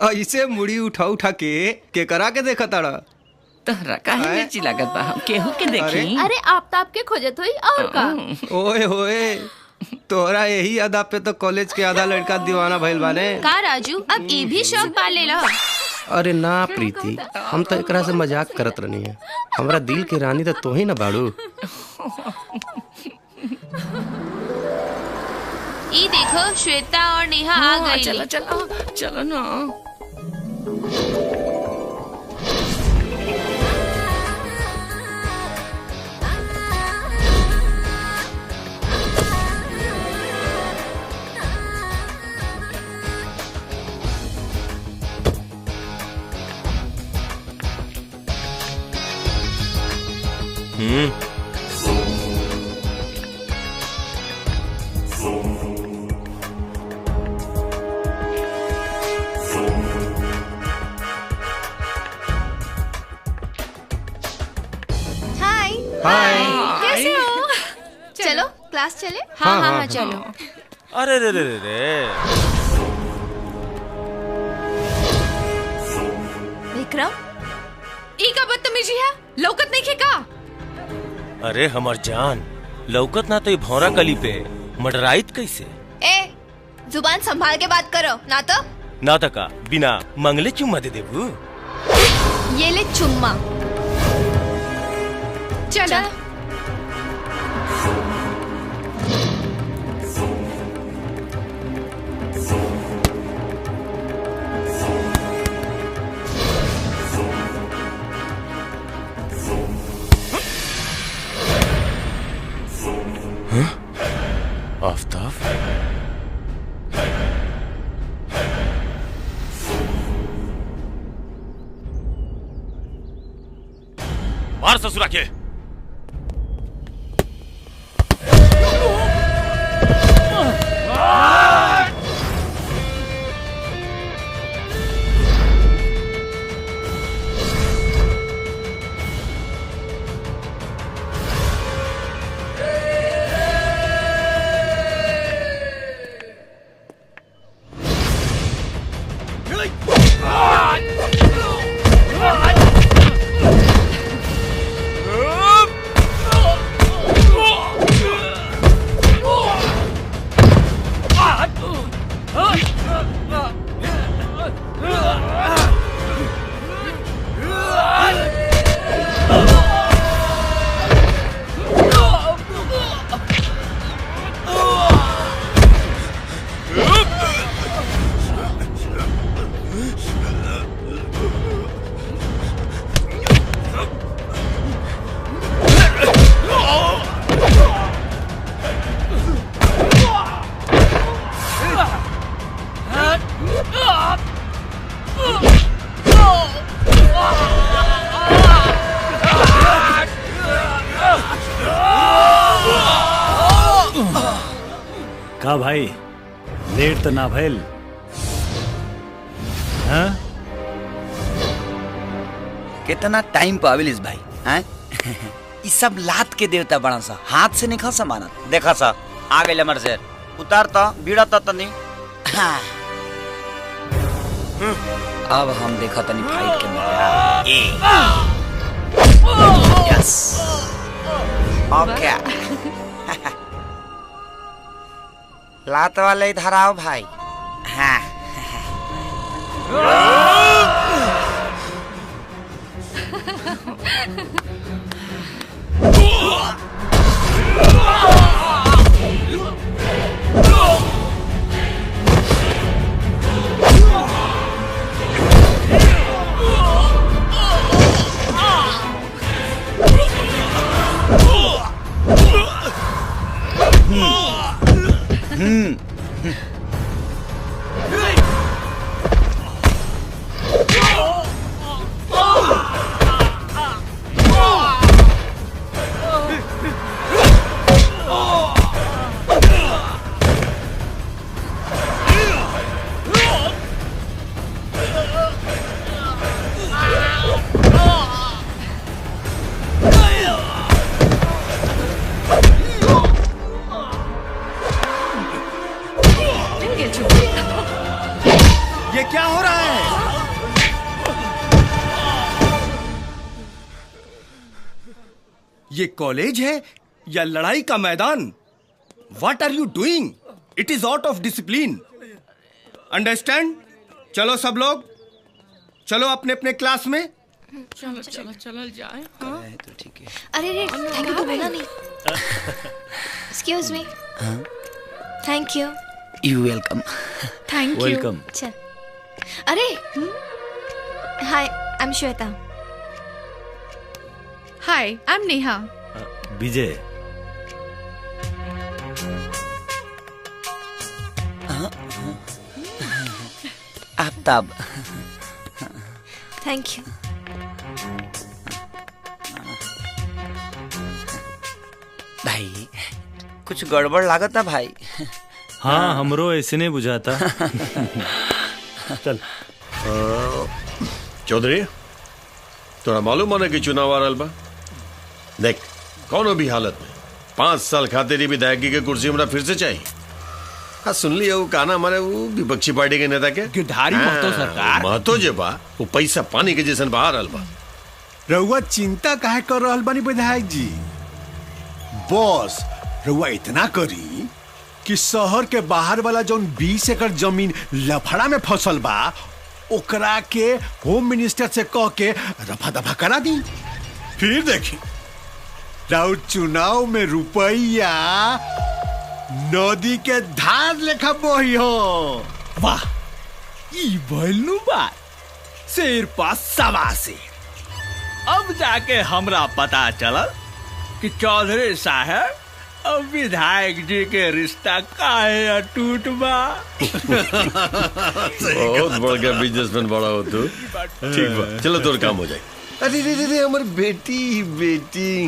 ऐसे मुड़ी उठा उठा के करा के देखा ताड़ा। तोहरा काहे मिर्ची लागत बा? हम केहू के देखी? अरे आप ताप के खोजत होई और का? ओए होए, तोहरा यही अदा पे तो कॉलेज के आधा लड़का दीवाना भइल बाने। का राजू, अब ये भी शौक पाले ला? अरे ना प्रीति, हम तो एकरा से मजाक करत रहनी है। हमरा दिल की रानी तो तू ही ना बाड़ू। ई देखो श्वेता और नेहा आ गई। चलो चलो चलो ना। हाय हाय। कैसे हो? चलो क्लास चले। हाँ, हाँ, चलो। अरे रे रे रे रे। विक्रम, ई का बदतमीजी है, लौकत नहीं का? अरे हमर जान, लौकत ना तो ये भौरा कली पे मडराइत कैसे? ए, जुबान संभाल के बात करो, ना तो ना तका बिना मंगले चुम्मा दे देबू। ये ले चुम्मा। चलो। आफ्ताब, मार ससुरा के। का भाई, लेट तो ना भइल? हाँ? कितना टाइम पाविलिस भाई हैं? इस सब लात के देवता बड़ा सा हाथ से निखा समानत। देखा सा आ गए मर से उतारता बीड़ाता तनी। हाँ। अब हम देखा तनी फाइट के मजा। यस ओके। लात वाले इधर आओ भाई। हाँ। ये क्या हो रहा है? ये कॉलेज है या लड़ाई का मैदान? What are you doing? It is out of discipline. Understand? चलो सब लोग, चलो अपने अपने क्लास में। चलो चलो चलो जाए। तो ठीक है। अरे रे, थैंक यू तो बोला नहीं। Excuse me. Thank you. You welcome. Thank you. Welcome. चल। अरे hi, I am Shweta. Hi, I am Neha. Vijay. Aftab. Thank you. भाई कुछ गड़बड़ लागत है भाई। हाँ, हमरो ऐसे नहीं बुझाता। चल चौधरी, तोरा मालूम होना कि चुनाव आ रहा बा? देख, कौनो भी हालत में 5 साल खातिर विधायकी के कुर्सी हमरा फिर से चाहिए। हाँ, सुन लिया वो कहना हमारे वो विपक्षी पार्टी के नेता के गिरधारी महतो सरकार। महतो जे बा वो पैसा पानी के जैसन बहा रहल बा। रउआ चिंता काहे कर रहल बानी विधायक जी? बॉस रउआ इतना करी कि शहर के बाहर वाला जौन 20 एकड़ जमीन लफड़ा में फसल बा ओकरा के होम मिनिस्टर से कह के रफा दफा करा दी। फिर देखी राउर चुनाव में रुपया नदी के धार लेखा बोही हो। वाह, ई भइलू बात। शेर पास सवा शेर। अब जाके हमरा पता चलल कि चौधरी साहब अब विधायक जी के रिश्ता काहे अटूट बा। बहुत बड़ गया बिजनेसमैन बड़ा हो तू। ठीक बा, चलो तोर काम हो जाए। अरे रे रे रे, हमर बेटी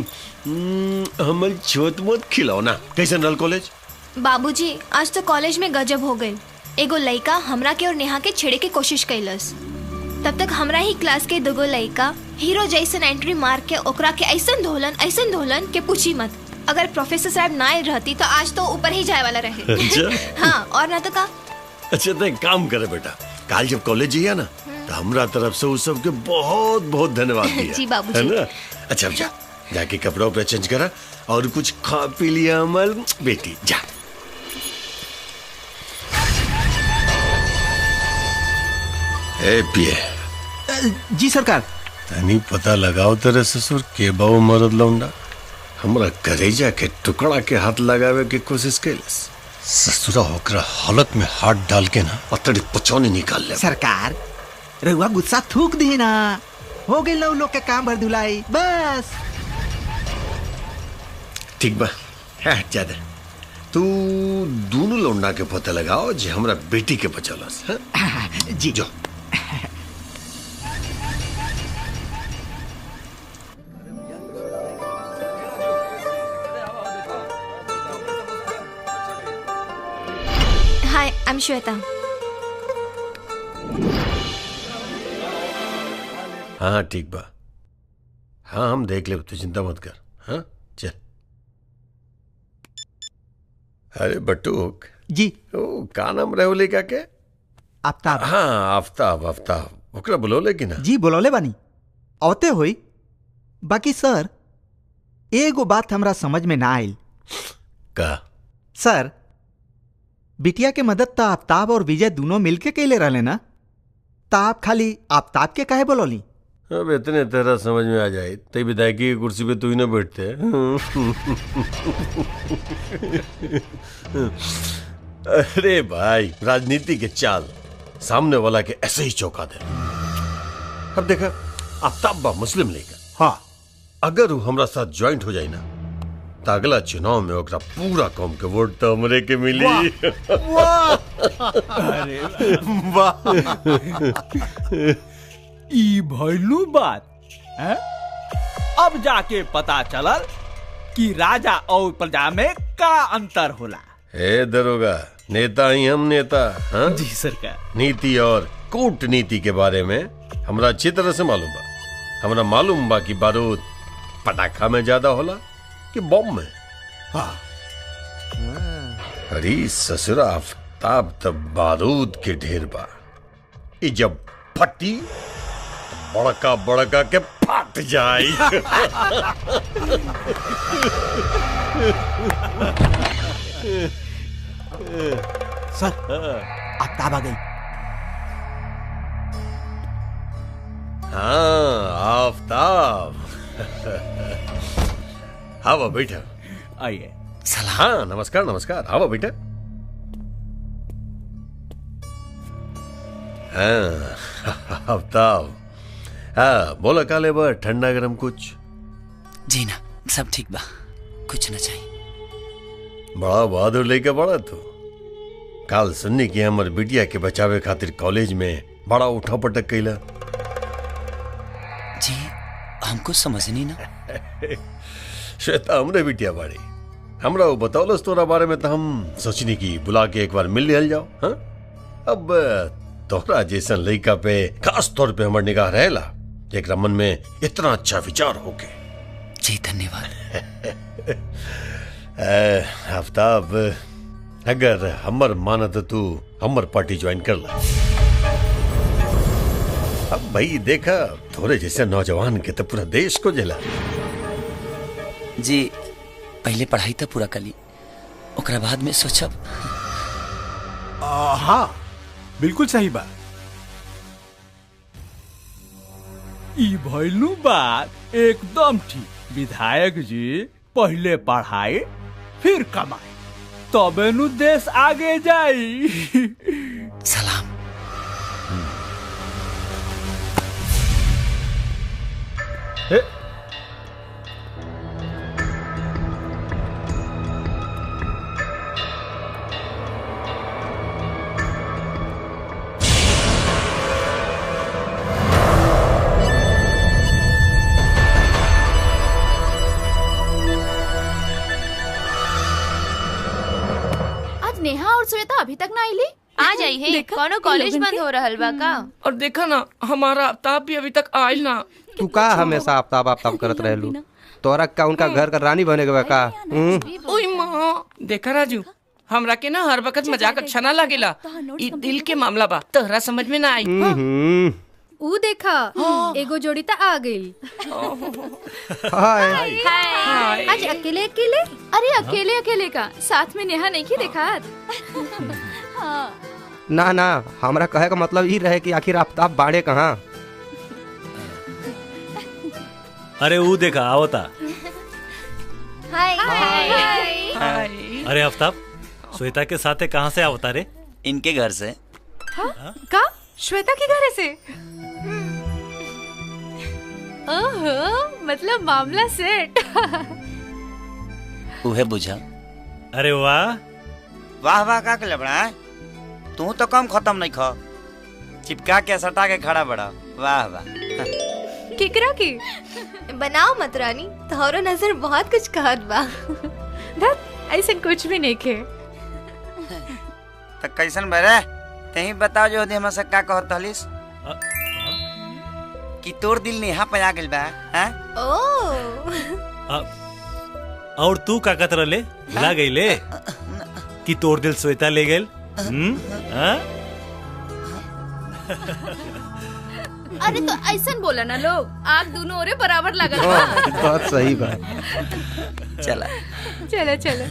हमर छोट मोट खिलौना कैसन रहल कॉलेज? बाबूजी, आज तो कॉलेज में गजब हो गई। एगो लड़का हमरा के और नेहा के छेड़े के कोशिश कैलस। तब तक हमरा ही क्लास के दुगो लड़का हीरो जैसन एंट्री मार के ओकरा के ऐसन धोलन के पूछी मत। अगर प्रोफेसर साहब ना रहती तो आज तो ऊपर ही जाए वाला रहे। अच्छा। हाँ, और ना तो का। अच्छा, तो एक काम करे बेटा, काल जब कॉलेज जाइए ना तो हमरा तरफ से उस सबके बहुत बहुत धन्यवाद दिया। जी बाबूजी। है ना? अच्छा, अब जा, जाके कपड़ा उपड़ा चेंज करा और कुछ खा पी लिया अमल बेटी, जा। ए पिए। जी सरकार। तनी पता लगाओ तेरे ससुर के बाऊ मरद लौंडा हमरा करेजा के टुकड़ा के हाथ लगावे की कोशिश कैलस। ससुरा होकर हालत में हाथ डाल के ना पतड़ी पचौनी निकाल ले। सरकार रउआ गुस्सा थूक दी ना, हो गई ना लोग के काम भर धुलाई बस। ठीक बा, है ज्यादा तू दोनों लौंडा के पता लगाओ जे हमरा बेटी के बचलस। जी जो हाय, आई एम श्वेता। हाँ ठीक बा, हाँ हम देख ले, तू चिंता मत कर। हाँ चल। अरे बटूक जी। ओ का नाम रहोले का के? आफ्ताब। हाँ आफ्ताब, आफ्ताब ओकरा बुलौले कि ना? जी बुलौले बानी, औते होई। बाकी सर एगो बात हमरा समझ में ना आइल। का? सर बिटिया के मदद तो आफ्ताब और विजय दोनों मिलके कैले रहले ना, तो आप खाली आफ्ताब के काहे बोलौली? अब इतने तेरा समझ में आ जाए तई विधायकी की कुर्सी पे तू ही ना बैठते। अरे भाई, राजनीति के चाल सामने वाला के ऐसे ही चौंका दे। अब देखा, आफ्ताब बा मुस्लिम लीग। हाँ, अगर वो हमरा साथ ज्वाइंट हो जाए ना तो अगला चुनाव में ओकरा पूरा कौम के वोट तो हमरे के मिली। वाह। अरे वाह, ई भइलू बात है? अब जाके पता चलल कि राजा और प्रजा में का अंतर होला। ए दरोगा, नेता ही हम नेता। हाँ जी सरकार। नीति और कूटनीति के बारे में हमरा अच्छी तरह से मालूम बा। हमरा मालूम बा कि बारूद पटाखा में ज्यादा होला कि बम में। हाँ। अरे ससुरा आफ्ताब तब बारूद के ढेर बा, ई जब फटी बड़का बड़का के फट जाई। सर आफ्ताब आ गई। हाँ आफ्ताब। हाँ बेटा आइए। हाँ नमस्कार नमस्कार। हाँ बेटा। हाँ आफ्ताब। हाँ बोला काले बा ठंडा गरम कुछ? जी ना सब ठीक बा, कुछ ना चाहिए। बड़ा बहादुर लेके बड़ा तू। काल सुननी की हमर बिटिया के बचावे खातिर कॉलेज में बड़ा उठा पटक कैला। जी हमको समझ नहीं ना। श्वेता हमरे बिटिया बाड़ी, हमरा वो बतौलस तोरा बारे में तो हम सोचनी की बुला के एक बार मिल लिया जाओ। हाँ अब तोहरा जैसन लड़का पे खास तौर पे हमर निगाह रहेला, एक मन में इतना अच्छा विचार होके। जी धन्यवाद। आफ्ताब अगर हमर मानत तू हमर पार्टी ज्वाइन कर ला। अब भाई देखा थोड़े जैसे नौजवान के तो पूरा देश को जला। जी पहले पढ़ाई तो पूरा कली, ओकरा बाद में सोचब। हाँ बिल्कुल सही बात। ई भइलू बात एकदम ठीक। विधायक जी पहले पढ़ाई फिर कमाई, तबे नु देश आगे जाई। सलाम। नेहा और श्वेता अभी तक ना आईली। आ जाई है, कोनो कॉलेज बंद हो रहल बा का? और देखा ना हमारा आफ्ताब भी अभी तक आयल ना। तू का हमेशा आफ्ताब आफ्ताब करत रहलू? तोरा का उनका घर का रानी बने के बा का? ओए माँ देखा राजू, हमरा के ना हर वक्त मजाक अच्छा ना लागेला। ई दिल के मामला बा, तोहरा समझ में ना आई। ऊ देखा एगो जोड़ी ता आ गई। हाय आज अकेले अकेले? अरे अकेले अकेले का, साथ में नेहा नहीं की देखा। ना ना हमरा कहे का मतलब ही रहे कि आखिर आफ्ताब बाड़े कहाँ? अरे वो देखा आवता। हाय हाय। अरे आफ्ताब श्वेता के साथ कहाँ से आवता रे? इनके घर से। का श्वेता के घर से? ओहो मतलब मामला सेट। उहे बुझा। अरे वाह वाह वाह का के बड़ा, तू तो कम खत्म नहीं खा, चिपका के सटा के खड़ा बड़ा। वाह वाह। केकरा की बनाओ मत रानी, तोहरो नजर बहुत कुछ कहत बा। धत ऐसा कुछ भी नहीं खे। तो कैसन बरे तही बताओ जो हमसे सक्का कहत हलिस कि तोर दिल नेहा पे आ गेल बा। हैं और तू का कत रले ला गई ले कि तोर दिल श्वेता ले गेल? अरे तो ऐसा बोला ना लोग, आग दोनों ओरे बराबर लगा। बहुत सही बात। चला चलो चलो।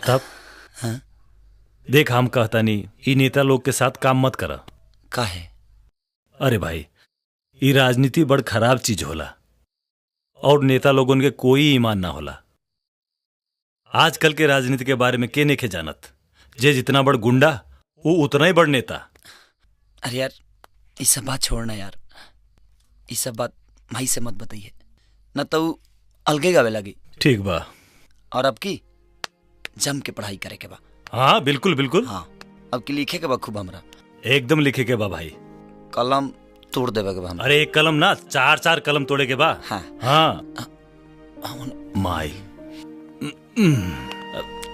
तब देख हम कहता नहीं ई नेता लोग के साथ काम मत करा। काहे? अरे भाई ई राजनीति बड़ खराब चीज होला और नेता लोगन के कोई ईमान ना होला। आजकल के राजनीति के बारे में के नेखे जानत, जे जितना बड़ गुंडा वो उतना ही बड़ नेता। अरे यार ये सब बात छोड़ना यार, ये सब बात माई से मत बताइए न तो अलगे गावे लगी। ठीक बा। और अब की जम के पढ़ाई करे के बा। हाँ बिल्कुल बिल्कुल। हाँ अब की लिखे के बा खूब हमरा। एकदम लिखे के बा भाई। कलम तोड़ देवे के बा हमरा। अरे एक कलम ना 4-4 कलम तोड़े के बा। हाँ हाँ माई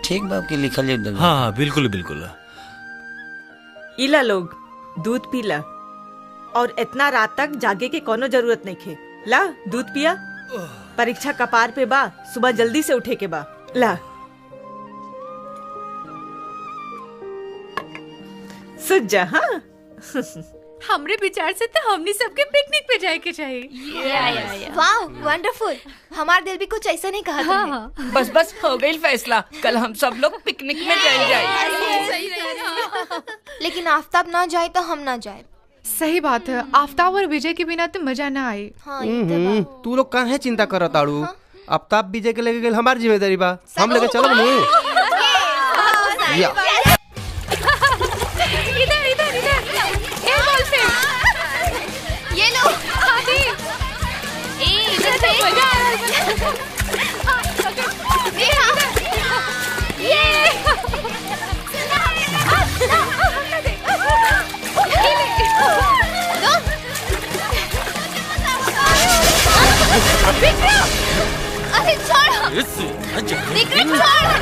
ठीक बा की लिखल जाए। हाँ बिल्कुल बिल्कुल। इला लोग दूध पीला और इतना रात तक जागे के कोनो जरूरत नहीं खे। ला दूध पिया। परीक्षा कपार पे बा, सुबह जल्दी से उठे के बा। ला सुत जा। हाँ हमरे विचार से तो हमनी सबके पिकनिक पे जाए के चाहिए। वाह वंडरफुल। हमारा दिल भी कुछ ऐसा नहीं कहा। हाँ। बस बस हो गई फैसला, कल हम सब लोग पिकनिक में जाए। लेकिन आफ्ताब ना जाए तो हम ना जाए। सही बात है, आफ्ताब और विजय के बिना तो मजा ना आए। तू लोग काहे चिंता करत ताड़ू? आफ्ताब विजय के लेके गेल हमार जिम्मेदारी बा, हम लेके चलब नु। इधर इधर इधर ए बॉल पे ये लो। हादी ए इधर से मजा आ अरे छोड़ विक्रम,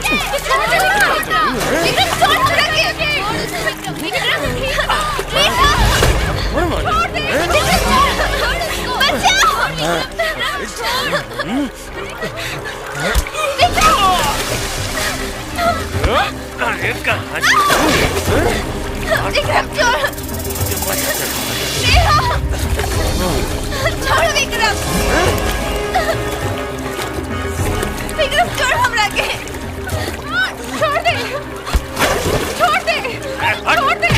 छोड़ विक्रम, छोड़ हमरा के। विक्रम छोड़ हमरा के। छोड़ दे, छोड़ दे, छोड़ दे।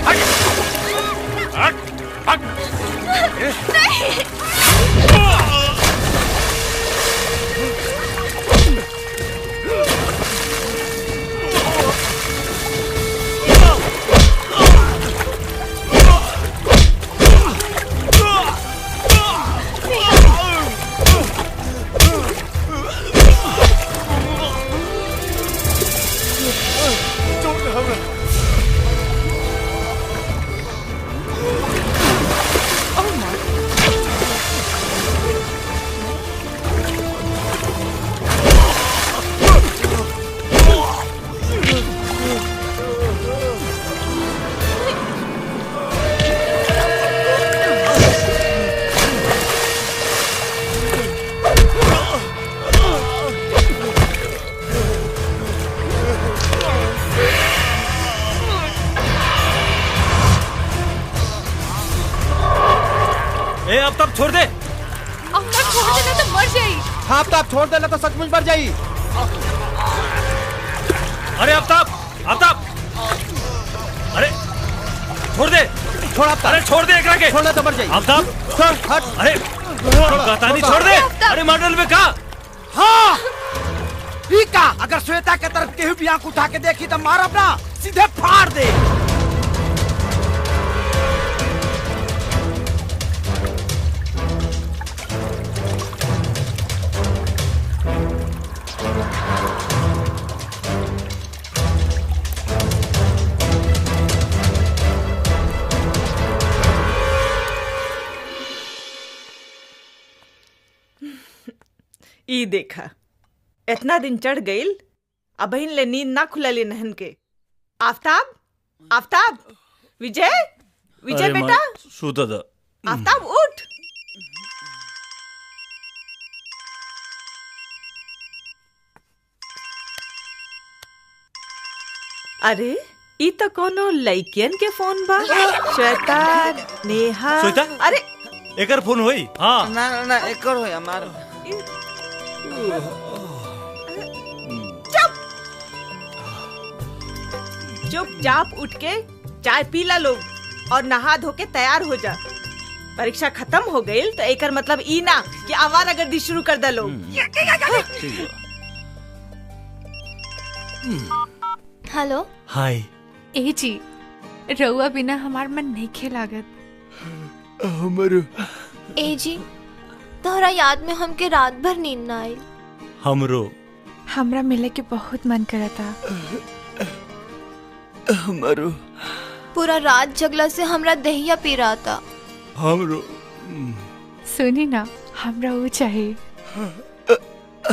नहीं अब तब छोड़ दे। अब तक छोड़ देना तो मर जाई। हाँ आफ्ताब छोड़ देना तो सचमुच मर जाई। अरे आफ्ताब, आफ्ताब, अरे छोड़ दे, छोड़ आफ्ताब, अरे छोड़ दे एकरा के। छोड़ना तो मर जाई। आफ्ताब हट। अरे कहता नहीं छोड़ दे। अरे मॉडल में कहा। हाँ ठीक है, अगर श्वेता के तरफ केहू भी आंख उठा के देखी तो मारब ना, सीधे फाड़ दे। ई देखा इतना दिन चढ़ गईल, अब ले नींद ना खुलली नहन के। आफ्ताब, आफ्ताब, विजय, विजय बेटा, सूता था। आफ्ताब उठ। अरे ई तो कोनो लइकियन के फोन बा। श्वेता, नेहा। श्वेता? अरे एकर फोन होई। हाँ ना ना ना एकर होई हमार। चुपचाप उठ के चाय पी ला लोग और नहा धो के तैयार हो जा। परीक्षा खत्म हो गई तो एकर मतलब ई ना कि आवारागर्दी शुरू कर दे लोग। Hello hi. ए जी रउआ बिना हमार मन नहीं खेलागत। हमरो ए जी तोहरा याद में हमके रात भर नींद ना आई। हमरो हमरा मिले के बहुत मन करा था। हमरो पूरा रात जगला से हमरा दहिया पी रहा था। हमरो सुनी ना, हमरा वो चाहिए।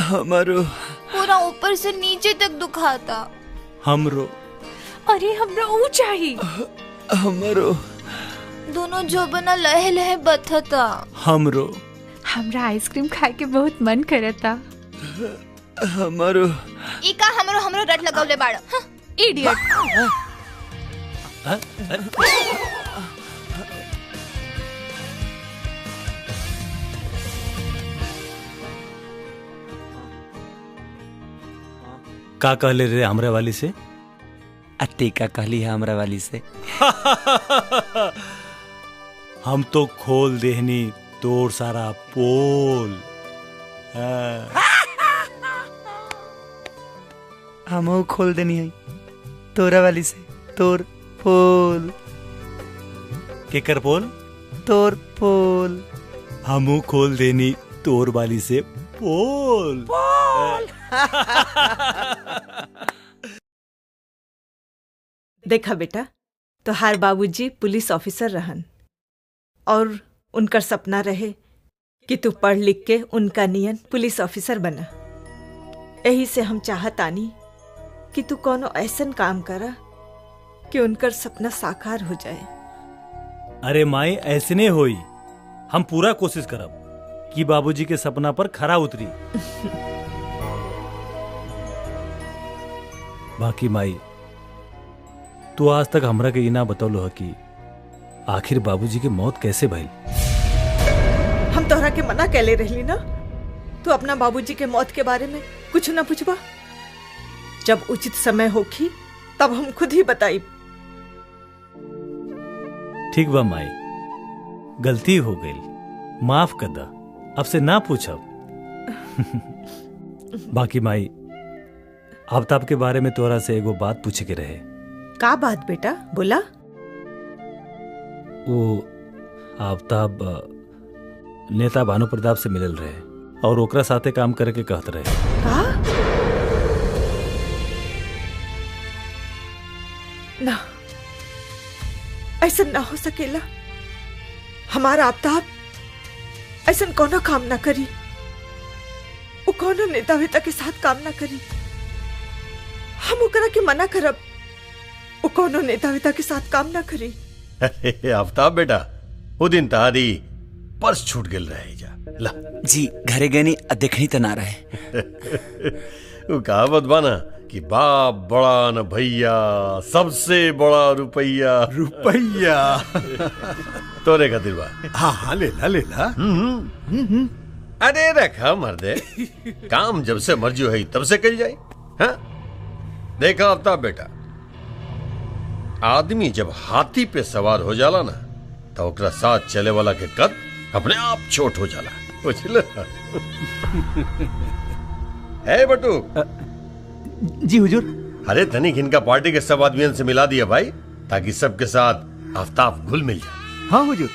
हमरो पूरा ऊपर से नीचे तक दुखाता। हमरो अरे हमरा वो चाहिए। हमरो दोनों जोबना लहे लहे बथता। हमरो हमरा आइसक्रीम खाए के बहुत मन करा था। हमरो इका हमरो रट लगौले बाड़। इडियट। का कहले रे हमरे वाली से? अत्ते का कहली है हमरा वाली से। हम तो खोल देहनी तोर सारा पोल। हमहू खोल देनी है तोरा वाली से तोर पोल। केकर पोल? तोर पोल। हमू खोल देनी तोर वाली से पोल। देखा बेटा, तोहार बाबूजी पुलिस ऑफिसर रहन और उनकर सपना रहे कि तू पढ़ लिख के उनका नियन पुलिस ऑफिसर बना। यही से हम चाहत आनी कि तू कोनो ऐसन काम करा कि उनकर सपना साकार हो जाए। अरे माई ऐसने होई, हम पूरा कोशिश करब कि बाबूजी के सपना पर खरा उतरी। बाकी माई तू आज तक हमरा के इना बतौलो है कि आखिर बाबूजी की मौत कैसे भइल। हम तोहरा के मना कैले रहली ना, तू अपना बाबूजी के मौत के बारे में कुछ ना पूछबा। जब उचित समय होखी तब हम खुद ही बताई। ठीक बा माई, गलती हो गई, माफ कर दा, अब से ना पूछब। बाकी माई आफ्ताब के बारे में तोरा से एगो बात पूछे के रहे। का बात बेटा, बोला। वो आफ्ताब नेता भानु प्रताप से मिलल रहे और ओकरा साथे काम करे के कहत रहे। का? ना, ऐसा ना हो सकेला। हमारा आफ्ताब ऐसा कोनो काम ना करी। वो कोनो नेता वेता के साथ काम ना करी। हम ओकरा के मना करब, वो कोनो नेता वेता के साथ काम ना करी। आफ्ताब बेटा, वो दिन तारी पर्स छूट गेल रहे जा। ला जी घरे गनी देखनी तो ना रहे। वो कहावत बाना कि बाप बड़ा न भैया, सबसे बड़ा रुपैया। रुपैया तोरे खातिर बा। हाँ हाँ लेला लेला। अरे रखा मर्दे, काम जब से मर्जी है तब से कल जाए। हाँ देखा आफ्ताब बेटा, आदमी जब हाथी पे सवार हो जाला ना तो ओकरा साथ चले वाला के कद अपने आप छोट हो जाला। बुझल? है बटू? जी हुजूर। अरे तनिक इनका पार्टी के सब आदमियों से मिला दिया भाई, ताकि सबके साथ आफ्ताब घुल मिल जाए। हाँ हुजूर।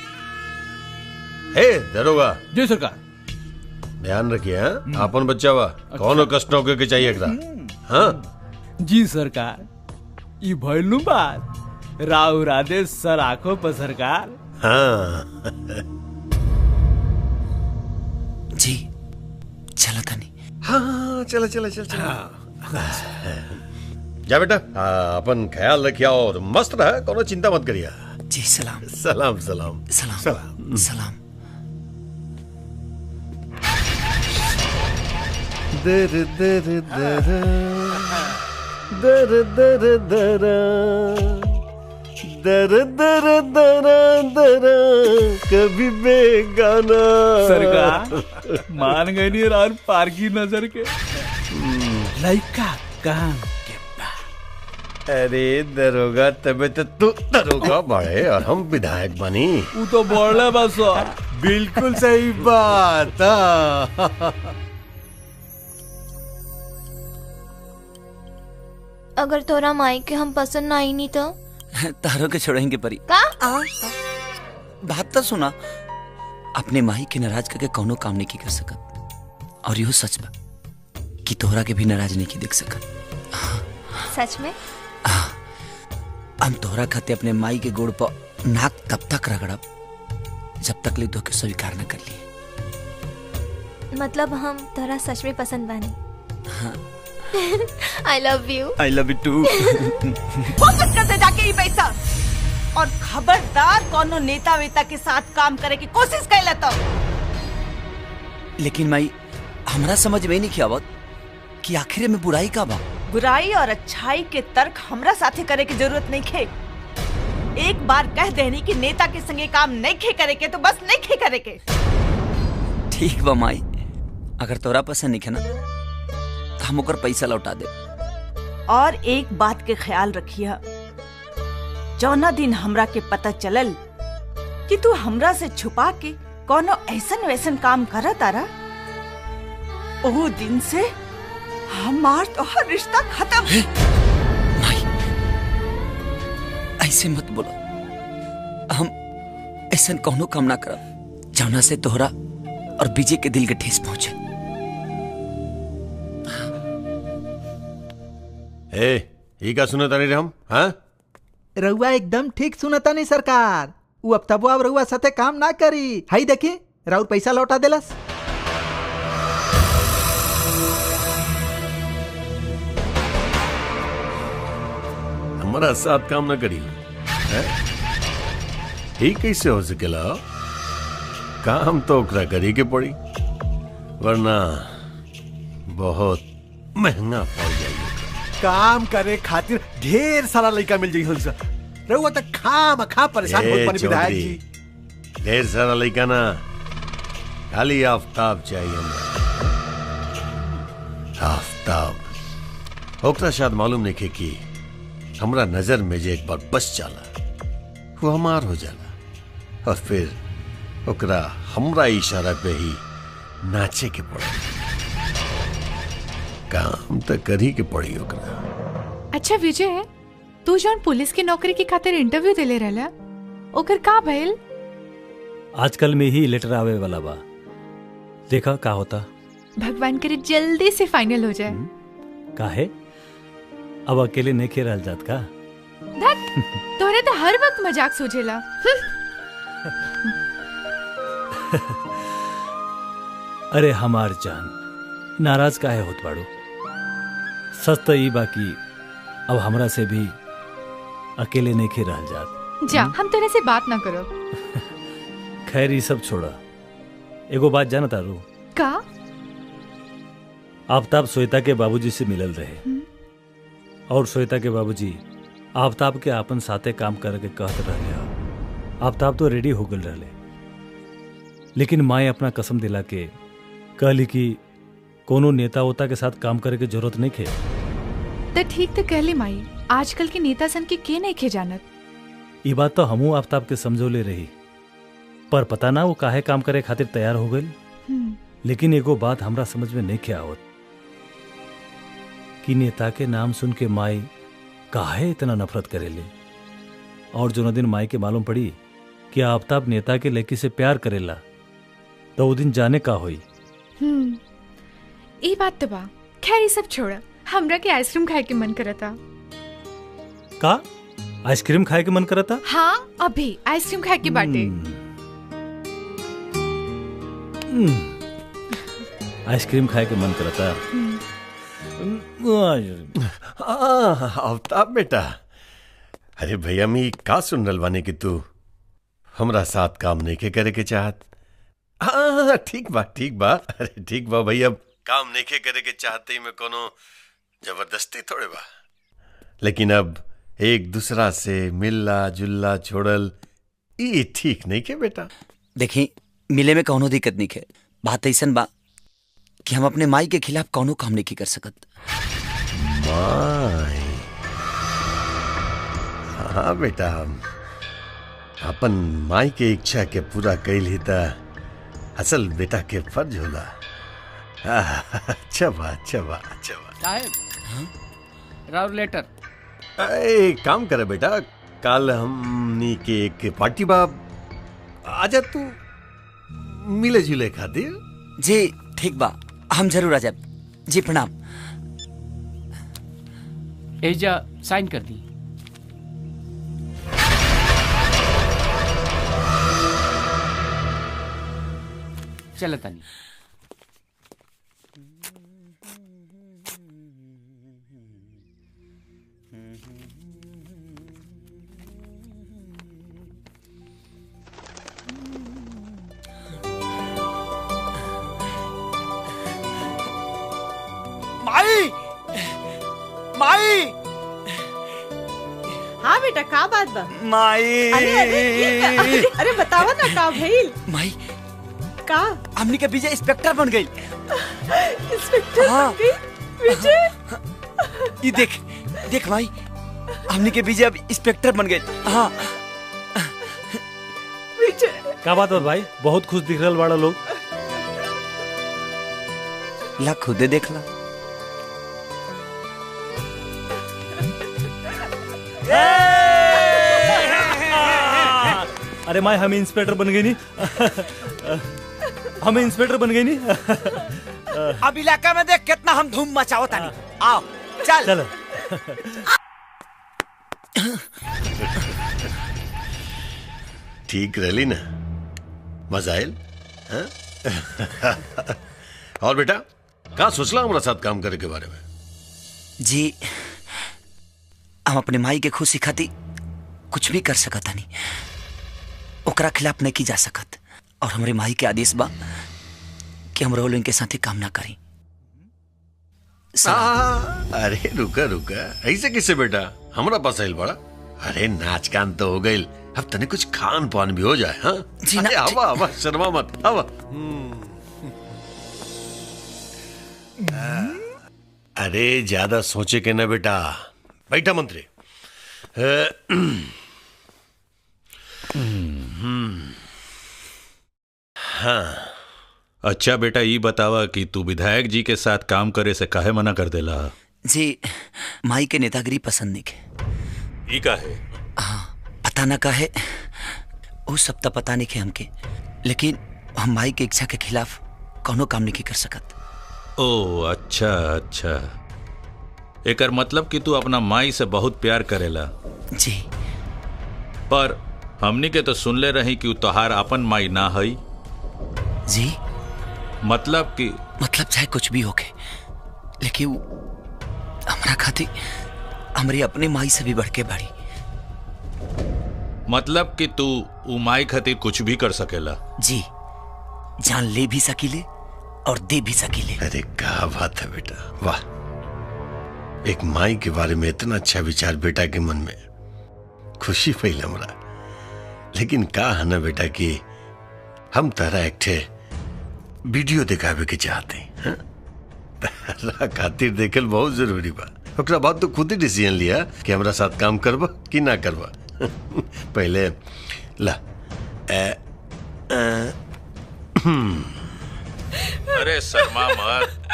हे दरोगा। जी सरकार। ध्यान रखिए आपन बच्चा वा कौनो कष्ट न होके के चाहिए एकरा। हाँ जी सरकार, ई भइलू बात राव आदेश सर आंखों पर सरकार। हाँ जी चला तनी। हाँ चला चला चल चला। जा बेटा, अपन ख्याल रखिया और मस्त रहा, कोनो चिंता मत करिया। जी सलाम। सलाम सलाम सलाम सलाम सलाम। दर दर दर दर दर दर दर दर दर दर कभी बेगाना। सरकार मान गई नहीं और पार की नजर के लइका काम के बा। अरे दरोगा, तबे तो तू दरोगा बड़े और हम विधायक बनी। वो तो बोले बस। बिल्कुल सही बात। अगर तोरा माई के हम पसंद ना आई नहीं तो तारों के छोड़ेंगे परी का? बात तो सुना, अपने माही के नाराज करके कोनो काम नहीं की कर सकत। और यो सच बा, कि तोहरा के भी नाराज नहीं की देख सकत। सच में? हम तोहरा खाते अपने माई के गोड़ पर नाक तब तक रगड़ब जब तक ले धोखे स्वीकार न कर लिए। मतलब हम तोरा सच में पसंद बानी। I love you। I love you too। वापस कर दे जाके ये पैसा और खबरदार कोनो नेता वेता के साथ काम करे की कोशिश कैला तो। लेकिन माई हमरा समझ में नहीं आवत कि आखिर में बुराई का बा। बुराई और अच्छाई के तर्क हमरा साथे करे की जरूरत नहीं खे। एक बार कह देनी कि नेता के संगे काम नहीं खे करे के तो बस नहीं खे करे के। ठीक बा माई, अगर तोरा पसंद नहीं है ना तो हम ओकर पैसा लौटा दे। और एक बात के ख्याल रखिया, जौना दिन हमरा के पता चलल कि तू हमरा से छुपा के कोनो ऐसन वैसन काम कर तारा, ओ दिन से हमार तोहर रिश्ता खत्म। ऐसे मत बोलो, हम ऐसा कोनो काम ना करब जौना से तोहरा और विजय के दिल के ठेस पहुंचे। ये का सुने तानी रे हम? हाँ? रउआ एकदम ठीक सुनता नहीं सरकार। वो अब तबो अब रउआ साथे काम ना करी। हाई देखी राउर पैसा लौटा देलस। हमारा साथ काम न करी ही कैसे हो सकेला? काम तो ओकरा करी के पड़ी, वरना बहुत महंगा पड़ जाएगी। काम करे खातिर ढेर सारा लड़का मिल जाई सर। रहुआ तक खा परेशान होत बनी विधायक जी। ढेर सारा लड़का ना, खाली आफ्ताब चाहिए हमरा। आफ्ताब ओकरा शायद मालूम नहीं के कि हमरा नजर में जे एक बार बस जाला वो हमार हो जाला, और फिर ओकरा हमरा इशारा पे ही नाचे के पड़ी। काम तो करी के पड़ी ओकरा। अच्छा विजय, तू जौन पुलिस की नौकरी की खातिर इंटरव्यू देले रहला, ओकर का भइल? आजकल में ही लेटर आवे वाला बा, देखा का होता। भगवान करे जल्दी से फाइनल हो जाए। काहे? अब अकेले नहीं खे रहल जात का? धत, तोरे तो हर वक्त मजाक सूझेला। अरे हमार जान, नाराज काहे होत बाड़ू? सच तो ई बाकी अब हमरा से भी अकेले नहीं खे रहल जात। जा, हम तेरे से बात ना करो। खैर ये सब छोड़ा, एगो बात जाना तारू का? आफ्ताब श्वेता के बाबूजी से मिलल रहे और श्वेता के बाबूजी आफ्ताब के आपन साथे काम करके कहत रहे। आफ्ताब तो रेडी हो गल रहे, लेकिन माए अपना कसम दिला के कहली कि कोनो नेता वोता के साथ काम करे के जरूरत नहीं खे। तो ठीक तो कहली माई, आजकल के नेता सन के नहीं खे जानत। ये बात तो हमू आफ्ताब के समझोले रही, पर पता ना वो काहे काम करे खातिर तैयार हो गई। लेकिन एगो बात हमरा समझ में नहीं खे आवत कि नेता के नाम सुन के माई काहे इतना नफरत करेले, और जो दिन माई के मालूम पड़ी कि आफ्ताब नेता के लड़की से प्यार करेला तो वो दिन जाने का होई। ये बात तो बा। खैर ये सब छोड़ा, हमरा के आइसक्रीम खाए के मन करता। का आइसक्रीम खाए के मन करता? हाँ, अभी आइसक्रीम खाए के बाटे। आइसक्रीम खाए के मन करता। आफ्ताब बेटा, अरे भैया मी का सुन रल बानी कि तू हमरा साथ काम नहीं के करे के चाहत। हाँ ठीक बा अरे ठीक बा भैया, काम नहीं के करे के चाहते में कोनो जबरदस्ती थोड़े बा, लेकिन अब एक दूसरा से मिलना जुलना छोड़ल ये ठीक नहीं के बेटा। देखी मिले में कौनो दिक्कत नहीं है, बात ऐसा बा कि हम अपने माई के खिलाफ कौनो काम नहीं कर सकत। माई? हाँ बेटा, हम अपन माई के इच्छा के पूरा कैल ही ता असल बेटा के फर्ज होला। अच्छा बा। साहब, राव लेटर। एक काम करे बेटा, कल हमनी के एक पार्टी बा, आजा तू मिले जुले खातिर। जी ठीक बा, हम जरूर आ जाब। जी प्रणाम। एजा साइन कर दी। चलो तनी। माई माई। हाँ बेटा का बात बा? माई। अरे बतावा ना का भइल? माई का हमनी के विजय इंस्पेक्टर बन गई। इंस्पेक्टर बन गई? विजय ये देख देख माई, हमनी के विजय अब इंस्पेक्टर बन गई। हाँ विजय। का बात है भाई, बहुत खुश दिख रहल बाड़ा लोग। ला खुदे देख ला। अरे माई हम इंस्पेक्टर बन गई नी। हम इंस्पेक्टर बन गई नी। अब इलाका में देख कितना हम धूम मचाओ तानी। आओ चल चलो। ठीक रहली ना, मजा आयल? और बेटा कहाँ सोचला हमारा साथ काम करे के बारे में? जी हम अपने माई के खुशी खाती कुछ भी कर सकत नहीं, ओकरा खिलाफ नहीं की जा सकत। और हमारे माई के आदेश बा कि हम रोल इनके साथ ही काम ना करी। अरे रुका रुका, ऐसे किसे बेटा हमारा पास आइल बड़ा? अरे नाच गान तो हो गई, अब तने कुछ खान पान भी हो जाए। हाँ जी ना। आवा आवा, शर्मा मत, आवा। अरे ज्यादा सोचे के ना बेटा, बैठा मंत्री। हाँ अच्छा बेटा ये बतावा कि तू विधायक जी के साथ काम करे से काहे मना कर देला? जी माई के नेतागिरी पसंद नहीं के। ई काहे? पता ना काहे, वो सब तो पता नहीं के हमके, लेकिन हम माई के इच्छा के खिलाफ कोनो काम नहीं कर सकत। ओ अच्छा अच्छा, एकर मतलब कि तू अपना माई से बहुत प्यार करेला। जी पर हमनी के तो सुनले रही कि तोहार अपन माई ना हई। जी मतलब चाहे कुछ भी होके, लेकिन हमरा खातिर हमारी अपनी माई से भी बढ़ के बड़ी। मतलब कि तू उ माई खातिर कुछ भी कर सकेला? जी जान ले भी सकीले और दे भी सकीले। अरे क्या बात है बेटा, वाह। एक माई के बारे में इतना अच्छा विचार बेटा के मन में, खुशी फैल हमरा। लेकिन का है ना बेटा कि हम तारा एक ठे वीडियो दिखावे के चाहते हैं। तारा खातिर देखल बहुत जरूरी बा। ओकरा बाद तो खुद ही डिसीजन लिया कि हमरा साथ काम करबा कि ना करबा। पहले ला अरे शर्मा मत,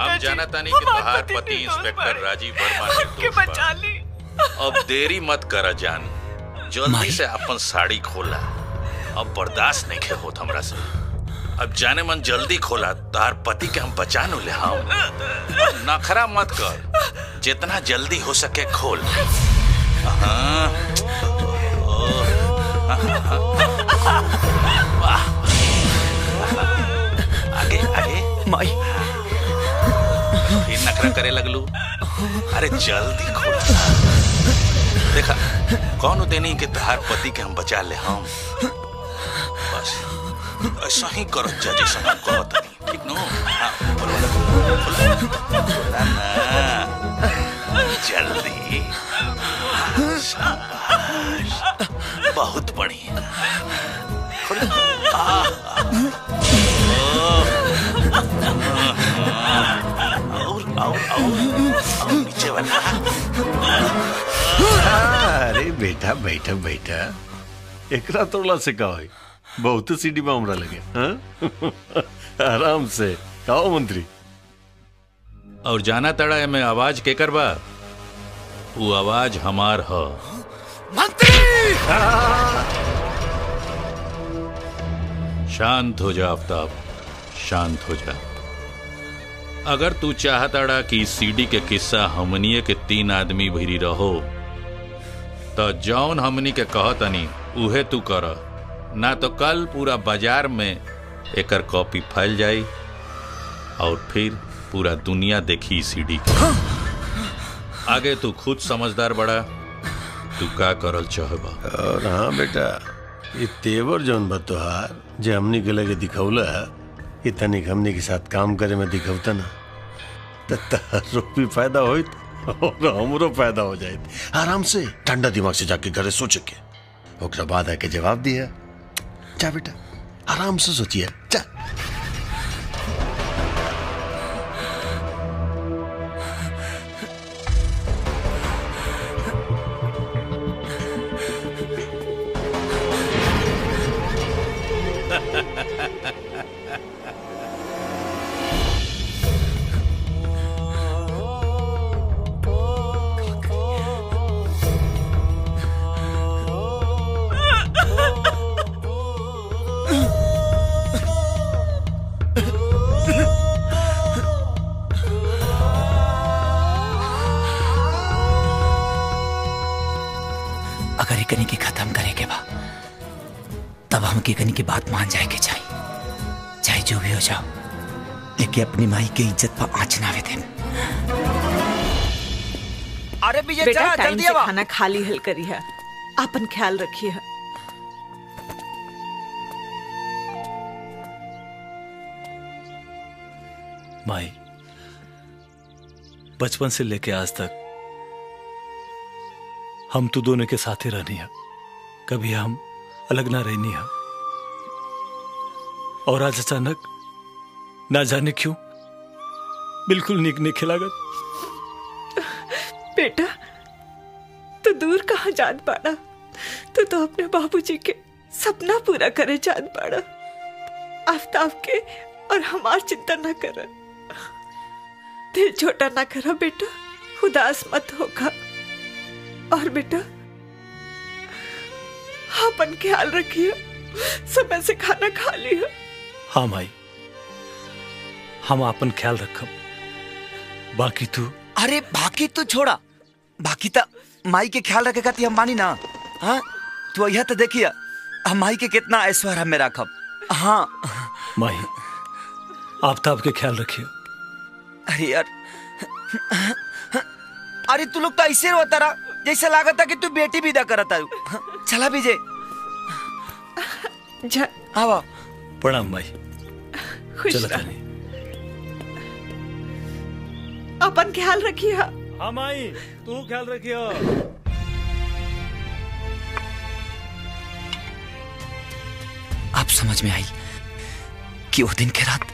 हम जाना तानी कि तोहार पति इंस्पेक्टर राजीव वर्मा के दोस्त बा। अब देरी मत करा जान, जल्दी से अपन साड़ी खोला। अब बर्दाश्त नहीं खे होत हमरा से। अब जाने मन जल्दी खोला, तार पति के हम बचा नु ले। हम नखरा मत कर, जितना जल्दी हो सके खोल। आगे आगे माई फिर नखरा करे लगलू। अरे जल्दी खोल। देखा कौन देनी के तार पति के हम बचा ले। हम बस ऐसा ही करो जैसे हम कहत हनी, ठीक नो? जल्दी। शाबाश, बहुत बढ़िया। और नीचे वाला। अरे बेटा बैठा बैठा, एकरा तोड़ला से का होई? बहुत सीढ़ी में हमरा लगे। हाँ? आराम से खाओ मंत्री। और जाना तड़ा में आवाज के करबा? वो आवाज हमार ह। मंत्री! शांत हो जा आफ्ताब, शांत हो जा। अगर तू चाहताड़ा कि सीडी के किस्सा हमनिए के 3 आदमी भिरी रहो तो जौन हमनी के कहतनी उहे तू कर, ना तो कल पूरा बाजार में एकर कॉपी फैल जाई और फिर पूरा दुनिया देखी सीडी के। आगे तू खुद समझदार बड़ा, तू का करल चाहबा। और हाँ बेटा, ये तेवर जौन बतोहार जे हमनी के लगे दिखौला ये तनिक हमनी के साथ काम करे में दिखौता ना तो तहरो भी फायदा होइत और हमरो फायदा हो जाइत। आराम से ठंडा दिमाग से जाके घरे सोच के ओकरा बाद आके जवाब दिया। जा बेटा आराम से सोचिए, जा। अगर एकनी के खत्म करे के बा तब हम एकनी की बात मान जाए के चाहिए, चाहे जो भी हो जाओ, लेकिन अपनी माई के इज्जत पर आँच ना आवे देन। अरे बेटा टाइम से खाना खा ली हल करी है, अपन ख्याल रखिए। माई, बचपन से लेके आज तक हम तो दोनों के साथ ही रहनी है, कभी हम अलग ना रहनी है। और आज अचानक ना जाने क्यों बिल्कुल निक नहीं खिलागत। बेटा तू दूर कहाँ जान पाड़ा, तो अपने बाबूजी के सपना पूरा करे जान पाड़ा। आफ्ताब के और हमार चिंता ना कर, दिल छोटा ना करा बेटा, उदास मत होगा। और बेटा अपन ख्याल रखिए, समय से खाना खा लिया। हाँ माई, हम अपन ख्याल रखब। बाकी तू? अरे बाकी तू छोड़ा, बाकी तो माई के ख्याल रखे खाती हम मानी ना। हाँ तू यह तो देखिए हम माई के कितना ऐश्वर्य में रखब। हाँ माई, आफ्ताब के ख्याल रखिए। अरे यार, अरे तू लोग तो ऐसे रोता रहा जैसे लागत था कि तू बेटी विदा करता। चला विजय, आवा। प्रणाम माई। चला तानी। अपन ख्याल रखिए। हाँ माई, तू ख्याल रखिए। अब समझ में आई कि वो दिन के रात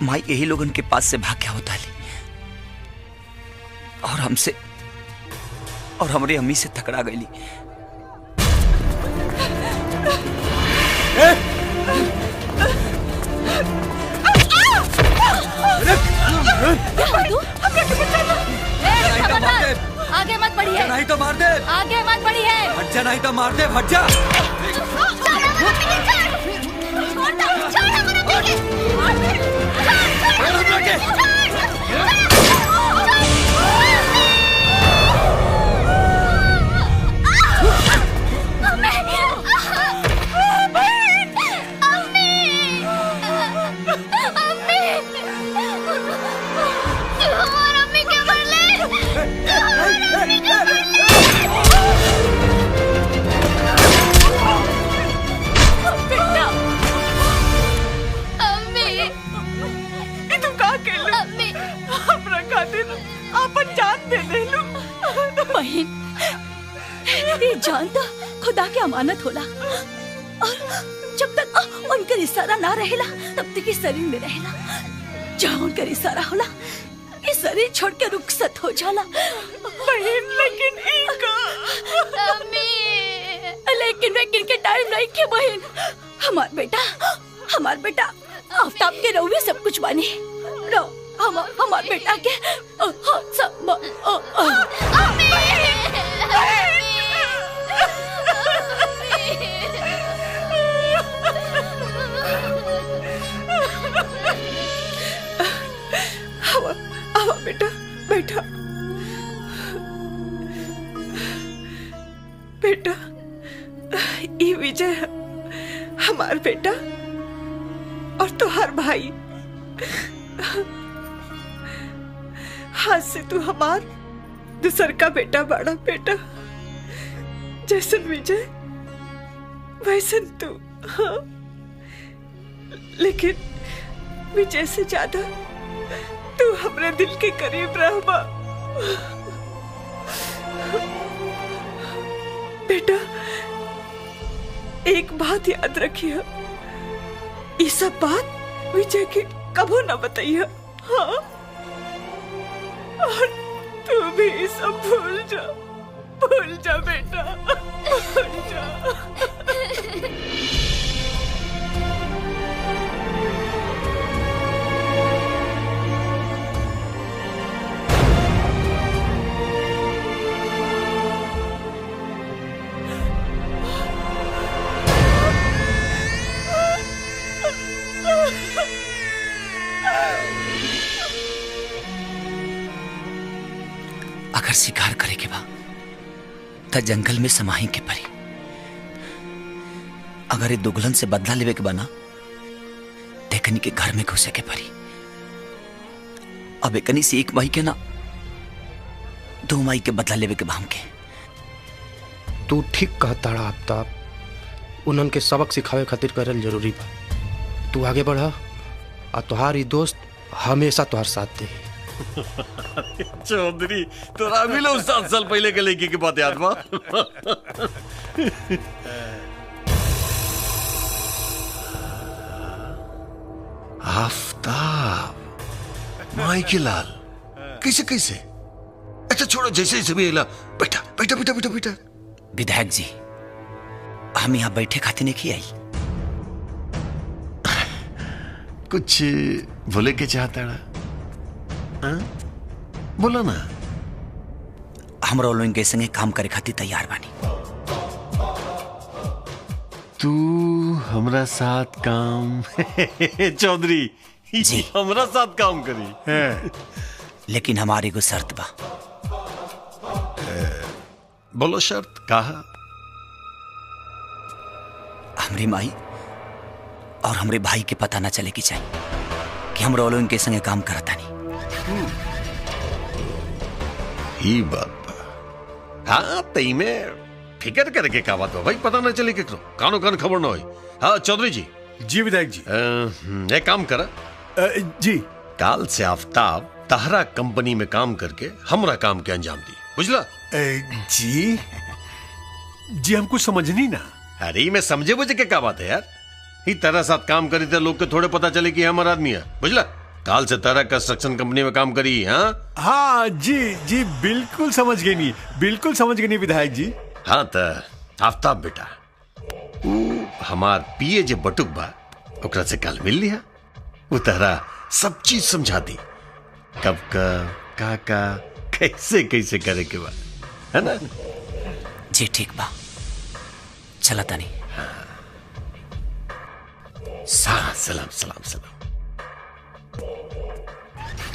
माई यही लोगन के पास से भाग गया होता है और हमसे और हमारी अम्मी से टकरा गई। आगे मत बढ़िए, नहीं तो मार दे। आगे मत बढ़िए, हट जा, नहीं तो मार दे। हट जा। जान तो खुदा के अमानत होला और जब तक उनका इशारा ना रहेला तब तक इस शरीर में रहेला। जहाँ उनका इशारा होला इस शरीर छोड़ के रुखसत हो जाला। बहन लेकिन लेकिन के टाइम नहीं के बहन। हमार बेटा आफ्ताब के रहुए सब कुछ बानी। हमार बेटा के आवा आवा बेटा, बैठा। बेटा, ये विजय हमार बेटा और तुहार भाई। हाथ से तू हमार दूसर का बेटा बड़ा बेटा। जैसन विजय वैसन तू। हाँ, लेकिन विजय से ज्यादा तू हमरे दिल के करीब रहबा। बेटा, एक बात याद रखिए, ये सब बात विजय के कबो न बताइए। हाँ, और तू भी सब भूल जा बेटा, भूल जा। अगर शिकार करे के बा त जंगल में समाही के परी। अगर ये दुगलन से बदला लेवे के बना देखनी के घर में घुसे के परी। अब एकनी से एक माई के ना 2 माई के बदला लेवे के बाम के। तू ठीक कहता आफ्ताब, उन्हन के सबक सिखावे खातिर करल जरूरी बा। तू आगे बढ़ा और तुहारी दोस्त हमेशा तुहार साथ दे। चौधरी, तोरा भी लो 7 साल पहले के लड़की की बात याद बा? आफ्ताब, माई के लाल, कैसे कैसे? अच्छा छोड़ो, जैसे जैसे भी बैठा बैठा बैठा बैठा बैठा। विधायक जी, हम यहाँ बैठे खाते नहीं की आई। कुछ बोले के चाहता है? बोलो ना। हमरा लोगन के संगे काम करे खातिर तैयार बानी। तू हमरा साथ काम चौधरी जी हमरा साथ काम करी है। लेकिन हमारी को शर्त बा। बोलो शर्त कहा। हमरी माई और हमरे भाई के पता ना चले की चाहिए कि हम रोलो इनके संगे काम करता नहीं। ही बात बा। हाँ, तई में फिकर करके का बात बा भाई, पता ना चले केकरो कानो कान खबर ना होई। हाँ चौधरी जी। जी विधायक जी। एक काम करा जी। काल से आफ्ताब तहरा कंपनी में काम करके हमरा काम के अंजाम दी, बुझला? जी जी, हम कुछ समझ नहीं ना। अरे मैं समझे बुझे के क्या बात है यार। ही तरह साथ काम करी थे लोग के थोड़े पता चले कि हमारा आदमी है, बुझला? काल से तरह कंस्ट्रक्शन कंपनी में काम करी। हाँ हाँ जी जी, बिल्कुल समझ गए नहीं, बिल्कुल समझ गए नहीं विधायक जी। हाँ तो आफ्ताब बेटा, हमार पिए जे बटुक बा ओकरा से कल मिल लिया। वो तरह सब चीज समझा दी, कब का कैसे कैसे करे के बा, है ना? जी ठीक बा, चला तानी। सलाम सलाम सलाम।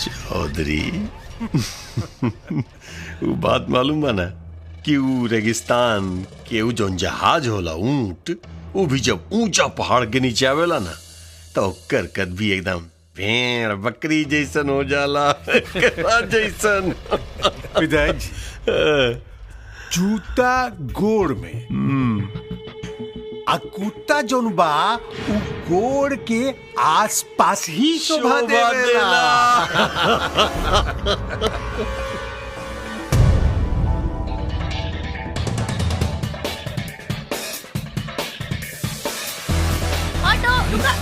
चौधरी वो बात मालूम बा ना कि वो रेगिस्तान के वो जोन जहाज होला ऊंट, वो भी जब ऊंचा पहाड़ के नीचे आवेला ना तो कर भी एकदम भेड़ बकरी जैसन हो जाला जैसन। विधायक जी, जूता गोड़ में आ कुत्ता जोन बा उ गोड़ के आसपास ही शोभा देला। ऑटो रुका।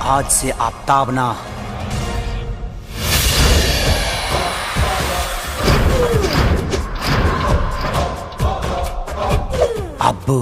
आज से आफ्ताब ना, अब्बू।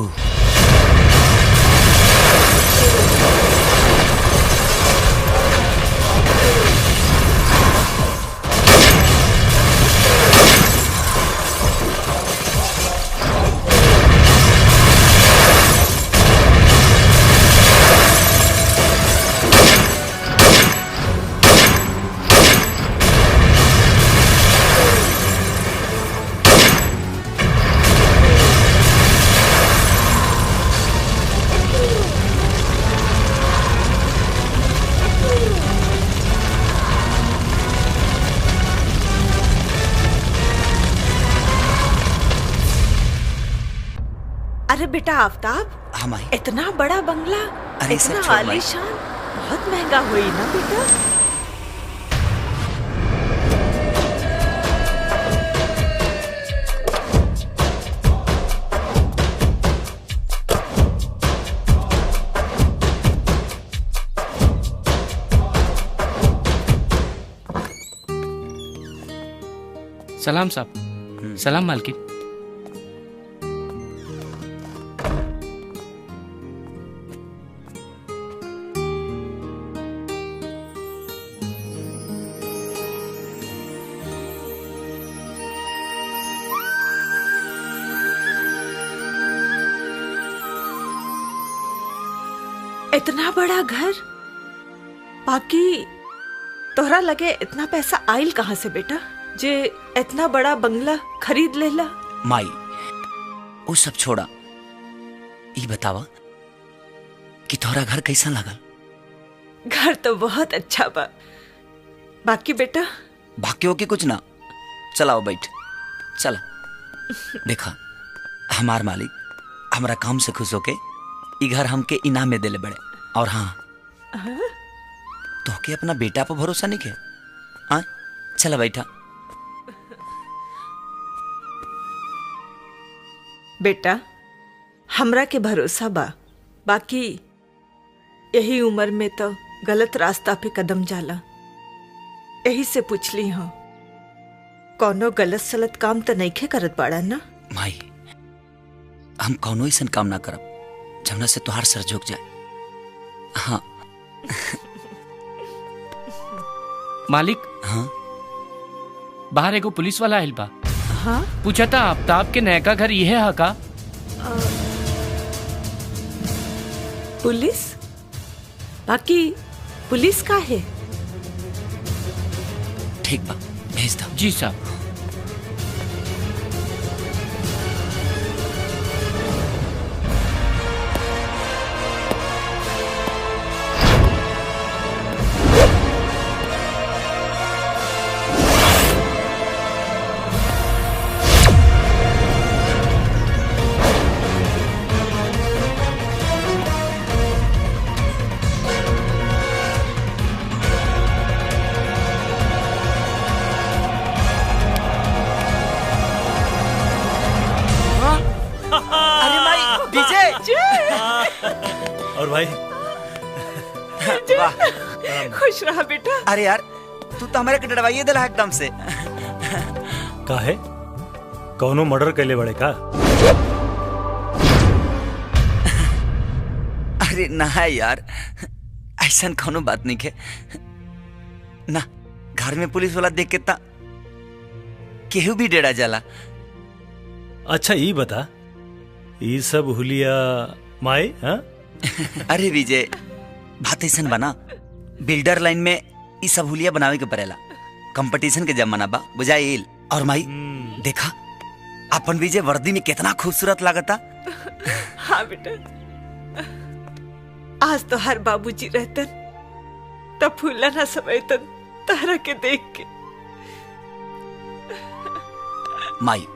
अरे बेटा आफ्ताब, हमारी इतना बड़ा बंगला, अरे सब इतना छोड़ भाई। आलीशान, बहुत महंगा हुई ना बेटा। सलाम साहब। सलाम मालकिन। इतना बड़ा घर, बाकी तोहरा लगे इतना पैसा आइल कहाँ से बेटा, जे इतना बड़ा बंगला खरीद लेला? माई वो सब छोड़ा, ये बतावा कि तोहरा घर कैसा लगल? घर तो बहुत अच्छा बा, बाकी बेटा बाकी के कुछ ना। चलाओ बैठ, चला। देखा हमार मालिक हमारा काम से खुश होके ई घर हमके इनाम में देले बड़े। और हाँ, तो के अपना बेटा पर भरोसा नहीं के? हाँ चला बैठा। बेटा हमरा के भरोसा बा, बाकी यही उम्र में तो गलत रास्ता पे कदम जाला, यही से पूछली हूँ कौनो गलत सलत काम तो नहीं खे करत बाड़ा ना? माई हम कौनो ऐसा काम ना करब जमना से तुहार सर झुक जाए। हाँ मालिक। हाँ बाहर एगो पुलिस वाला आइल बा। हाँ पूछा था आफ्ताब के नयका घर ये है का? पुलिस? बाकी पुलिस का है? ठीक बा, भेज दो। जी साहब। और भाई वाह, खुश रहा बेटा। अरे यार तू तो हमारे के डरवाइए दिला एकदम से। काहे कौनो मर्डर कैले बड़े का? अरे ना यार, ऐसा कौनो बात नहीं के ना। घर में पुलिस वाला देख के ता केहू भी डेरा जाला। अच्छा ये बता, ये सब हुलिया माई? हाँ अरे विजय, बात ऐसा बना, बिल्डर लाइन में ये सब हुलिया बनावे के पड़ेला, कंपटीशन के जमाना बा, बुझाइल। और माई देखा अपन विजय वर्दी में कितना खूबसूरत लागता। हाँ बेटा, आज तो हर बाबूजी रहतन तब फूला ना समझतन तारा के देख के। माई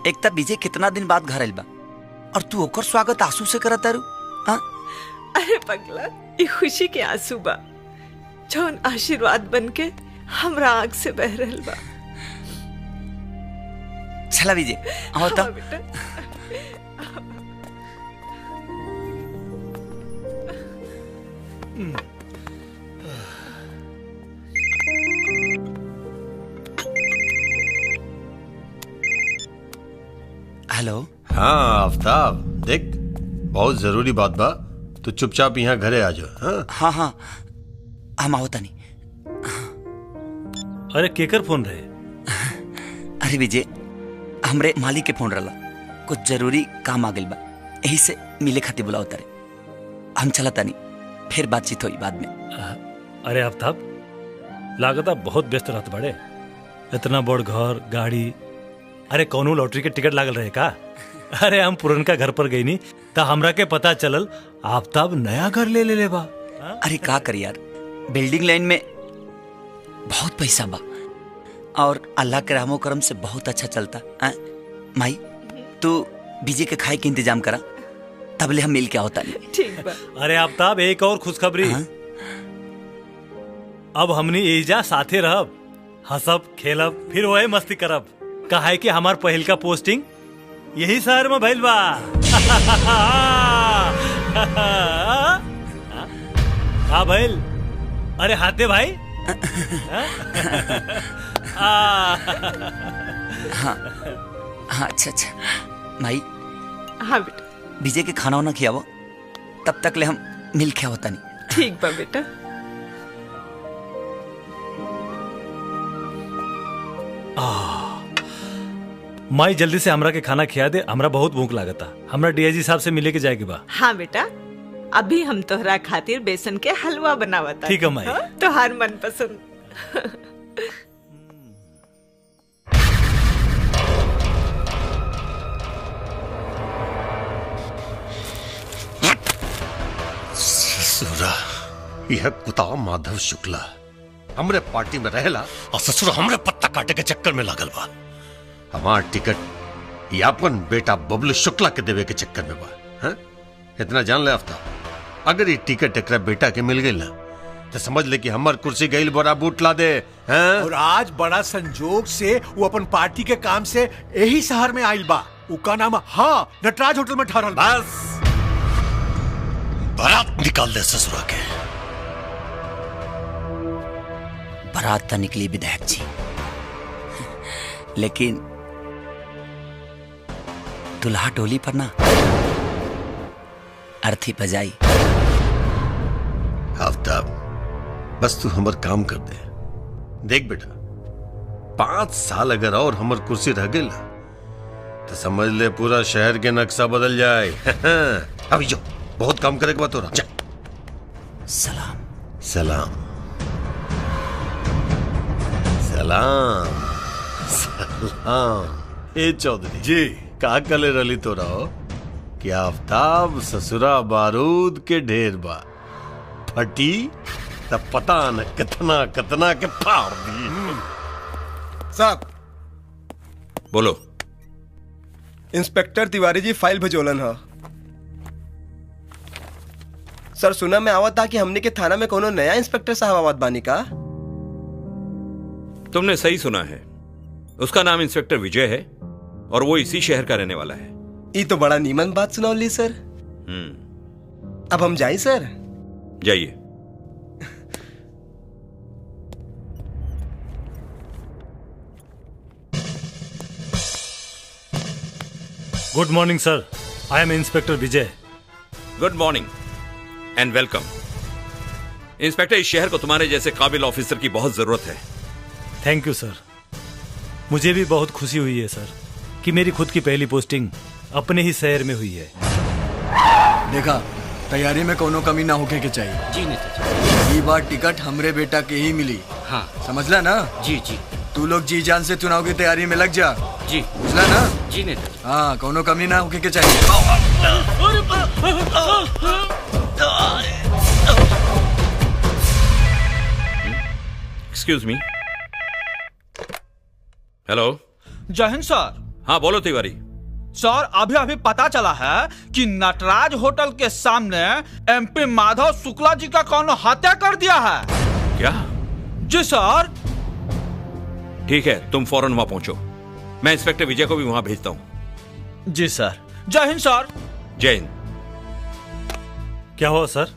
एक तब विजय कितना दिन बाद घर आइल बा और तू ओकर स्वागत आंसू से करत तारू। अरे पगला, ये खुशी के आंसू बा जौन आशीर्वाद बन के हमरा आँख से बह रहल बा। चला विजय आओ तो। हेलो। हाँ आफ्ताब, देख बहुत जरूरी बात बा, तो चुपचाप यहाँ घरे आ जाओ। हाँ हाँ हाँ हम आवता नहीं। अरे केकर फोन रहे? अरे विजय, हमरे मालिक के फोन रहा, कुछ जरूरी काम आ गइल बा, यही से मिले खातिर बुलाओ तारे। हम चलता नहीं, फिर बातचीत हुई बाद में। अरे आफ्ताब, लागता बहुत व्यस्त रहत बड़े। इतना बड़ घर गाड़ी, अरे कौनो लॉटरी के टिकट लागल रहे का? अरे हम पुरनका घर पर गई नी तो हमरा के पता चलल आफ्ताब नया घर ले बा। अरे का कर यार, बिल्डिंग लाइन में बहुत पैसा बा और अल्लाह के रहमो करम से बहुत अच्छा चलता। माई तू विजय के खाए के इंतजाम करा, तबले हम मिल के होता नहीं। ठीक बा। अरे आफ्ताब, एक और खुशखबरी। अब हमनी एजा साथे रहब, हंसब खेलब, फिर वही मस्ती करब। कहा है कि हमार पहल का पोस्टिंग यही शहर में भइल बा। हाँ भइल। अरे हाथे भाई। हाँ हाँ अच्छा अच्छा माई। हाँ बेटा। विजय के खाना वाना खियावो, तब तक ले हम मिल के होता नहीं। ठीक बा बेटा। माई जल्दी से हमरा के खाना खिया दे, हमरा बहुत भूख लागता। हमरा डीआईजी साहब से मिले के जाए के बा। हाँ बेटा, अभी हम तोहरा खातिर बेसन के हलवा बनावता। ठीक है माई। तोहार मनपसंद। ससुरा, यह कुत्ता माधव शुक्ला हमरे पार्टी में रहेला और ससुर हमरे पत्ता काटे के चक्कर में लागल बा। हमार टिकट यापन बेटा बबलू शुक्ला के देवे के चक्कर में बा। हाँ? इतना जान ले आफ्ताब, अगर ये टिकट एकरा बेटा के मिल गई ना तो समझ ले कि हमार कुर्सी गईल बड़ा बूट ला दे। हाँ? और आज बड़ा संजोग से वो अपन पार्टी के काम से यही शहर में आइल बा। उका नाम हाँ नटराज होटल में ठहरल। बस बारात निकाल दे ससुरा के। बारात तो निकली विधायक जी, लेकिन दुल्हा टोली पर ना अर्थी बजाई। आफ्ताब, बस तू हमर काम कर दे। देख बेटा, 5 साल अगर और हमर कुर्सी रह गई तो समझ ले पूरा शहर के नक्शा बदल जाए। अभी जो बहुत काम करे के बात हो रहा। सलाम सलाम सलाम सलाम। ए चौधरी जी, का कले रली तो रहो कि आफ्ताब ससुरा बारूद के ढेर बा, फटी तब पता न कितना कितना के फाड़ दी। साहब बोलो। इंस्पेक्टर तिवारी जी फाइल भेजोलन है। सर सुना मैं आवत था कि हमने के थाना में कोनो नया इंस्पेक्टर साहब आवत बानी का। तुमने सही सुना है, उसका नाम इंस्पेक्टर विजय है और वो इसी शहर का रहने वाला है। ये तो बड़ा नीमन बात सुनौली सर। अब हम जाए सर? जाइए। Good morning sir, I am inspector Vijay. Good morning and welcome. Inspector, इस शहर को तुम्हारे जैसे काबिल ऑफिसर की बहुत जरूरत है। थैंक यू सर। मुझे भी बहुत खुशी हुई है सर कि मेरी खुद की पहली पोस्टिंग अपने ही शहर में हुई है। देखा, तैयारी में कोनो कमी ना होके के चाहिए। जी नेता। ये बार टिकट हमरे बेटा के ही मिली। हाँ समझला ना? जी जी। तू लोग जी जान से चुनाव की तैयारी में लग जा। जी बुझला ना? जी नेता। हाँ, कोनो कमी ना होके के चाहिए। Excuse me. हेलो। जय हिंद सर। हाँ बोलो तिवारी। सर अभी अभी पता चला है कि नटराज होटल के सामने एमपी माधव शुक्ला जी का कौन हत्या कर दिया है। क्या? जी सर। ठीक है, तुम फौरन वहां पहुंचो। मैं इंस्पेक्टर विजय को भी वहां भेजता हूं। जी सर। जय हिंद सर। जय हिंद। क्या हुआ सर?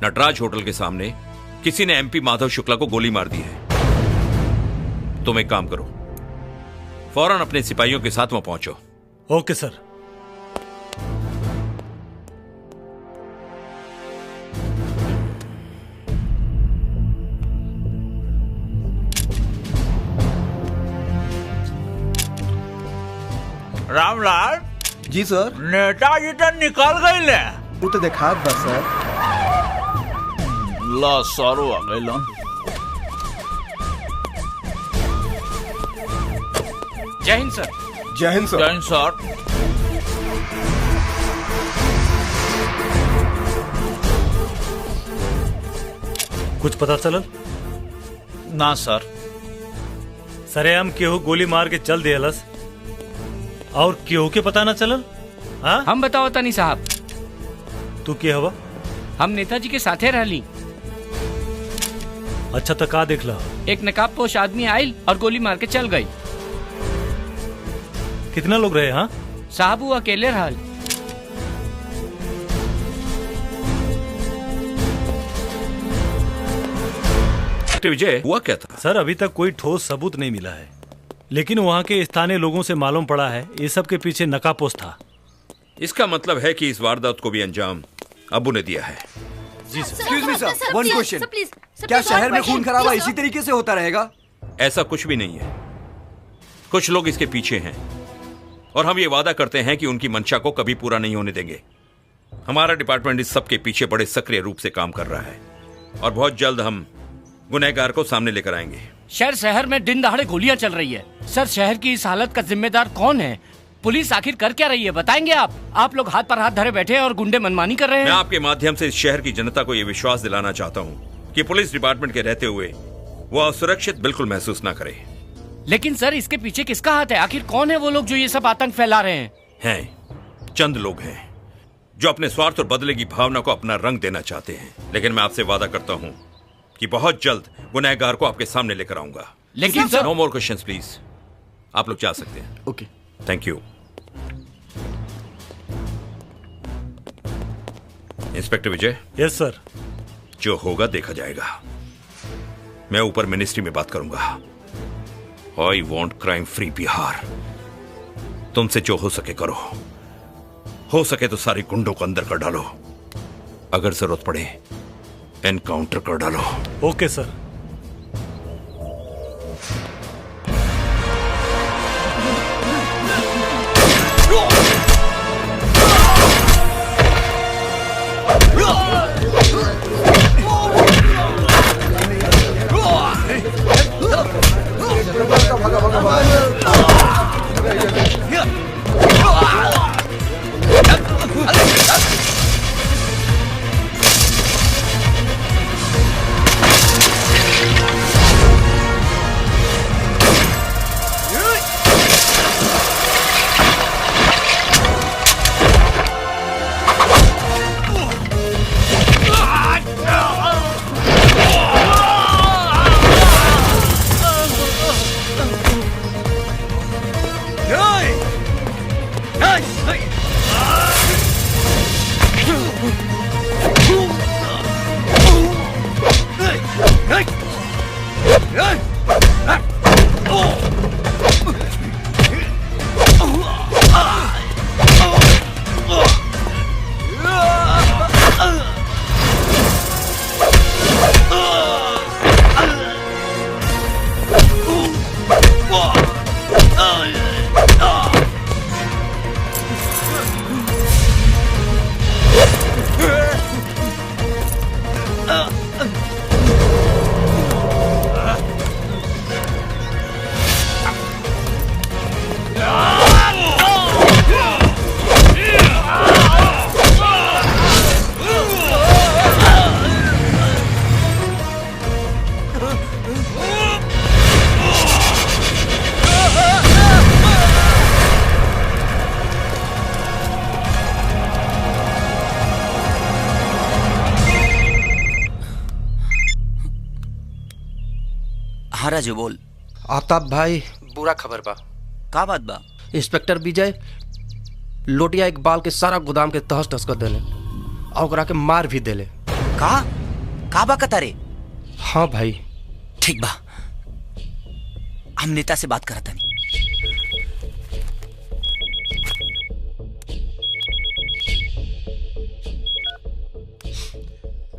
नटराज होटल के सामने किसी ने एमपी माधव शुक्ला को गोली मार दी है। तुम एक काम करो, फौरन अपने सिपाहियों के साथ वहां पहुंचो। ओके सर। रामलाल जी सर। नेताजी तो निकल गए ले। वो तो देखा बस सर। ला सारो आ गए ला। जय हिंद सर। जय हिंद सर। जय हिंद सर। कुछ पता चलल? ना सर। सरेआम केहू गोली मार के चल दियलस और केहू के पता ना चलल? हाँ? हम बताओ तनी साहब। तू के हवा? हम नेताजी के साथे रहली। अच्छा तो का देख ला? एक नकाबपोश आदमी आयल और गोली मार के चल गई। कितना लोग रहे? हाँ साहब वो अकेले रहल। विजय हुआ क्या था? सर अभी तक कोई ठोस सबूत नहीं मिला है, लेकिन वहाँ के स्थानीय लोगों से मालूम पड़ा है ये सब के पीछे नकाबपोश था। इसका मतलब है कि इस वारदात को भी अंजाम अबू ने दिया है। जी सर। एक्सक्यूज मी सर, वन क्वेश्चन। क्या शहर में खून खराबा इसी तरीके से होता रहेगा? ऐसा कुछ भी नहीं है। कुछ लोग इसके पीछे हैं और हम ये वादा करते हैं कि उनकी मंशा को कभी पूरा नहीं होने देंगे। हमारा डिपार्टमेंट इस सब के पीछे बड़े सक्रिय रूप से काम कर रहा है और बहुत जल्द हम गुनहगार को सामने लेकर आएंगे। शहर में दिन दहाड़े गोलियां चल रही है। सर शहर की इस हालत का जिम्मेदार कौन है? पुलिस आखिर कर क्या रही है, बताएंगे आप? आप लोग हाथ पर हाथ धरे बैठे हैं और गुंडे मनमानी कर रहे हैं। मैं आपके माध्यम से इस शहर की जनता को यह विश्वास दिलाना चाहता हूँ कि पुलिस डिपार्टमेंट के रहते हुए वो असुरक्षित बिल्कुल महसूस ना करे। लेकिन सर इसके पीछे किसका हाथ है? आखिर कौन है वो लोग जो ये सब आतंक फैला रहे हैं? चंद लोग हैं जो अपने स्वार्थ और बदले की भावना को अपना रंग देना चाहते हैं, लेकिन मैं आपसे वादा करता हूँ कि बहुत जल्द गुनहगार को आपके सामने लेकर आऊंगा। लेकिन सर नो मोर क्वेश्चंस प्लीज। आप लोग जा सकते हैं। Okay thank you. Inspector Vijay. Yes sir. जो होगा देखा जाएगा। मैं ऊपर मिनिस्ट्री में बात करूंगा। I want crime free Bihar. तुमसे जो हो सके करो, हो सके तो सारे गुंडों को अंदर कर डालो, अगर जरूरत पड़े एनकाउंटर कर डालो। ओके सर। हाँ राजू बोल। आफ्ताब भाई बुरा खबर बा। का बात बा? इंस्पेक्टर विजय लोटिया इकबाल के सारा गोदाम के तहस नहस कर देले और ओकरा के मार भी देले। का बा कतारे? हाँ भाई। ठीक बा, हम नेता से बात करता नहीं।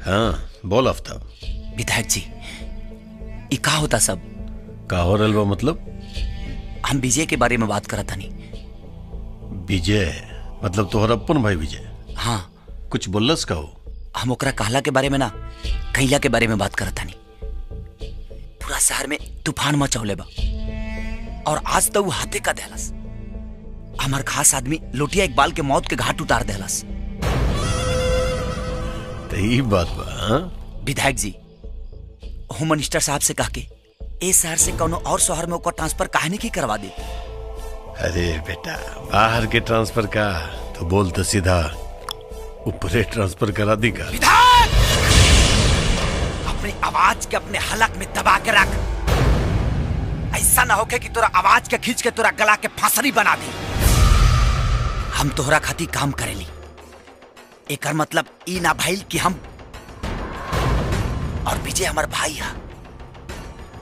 हाँ बोल आफ्ताब। विधायक जी, ये का होता सब? का हो रहा मतलब? हम विजय के बारे में बात करता नहीं। विजय मतलब तोहर अपन भाई विजय? हाँ। कुछ बोलस का हो? हम ओकरा कहला के बारे में ना, कैला के बारे में बात करता नहीं। पूरा शहर में तूफान मचौले बा और आज तो वो हाथे का देहलस। हमार खास आदमी लोटिया इकबाल के मौत के घाट उतार देहलस। तो ये बात बा? हाँ? विधायक जी, होम मिनिस्टर साहब से कह के इस शहर से कोनो और शहर में ओकर ट्रांसफर काहे नहीं करवा दे? अरे बेटा, बाहर के ट्रांसफर का तो बोल तो सीधा ऊपरे ट्रांसफर करा दी का। विधायक, अपनी आवाज के अपने हलक में दबा के रख। ऐसा ना होके कि तोरा आवाज के खींच के तोरा गला के फांसरी बना दी। हम तोहरा खातिर काम करेली, एकर मतलब ई ना भइल कि हम और विजय हमार भाई है।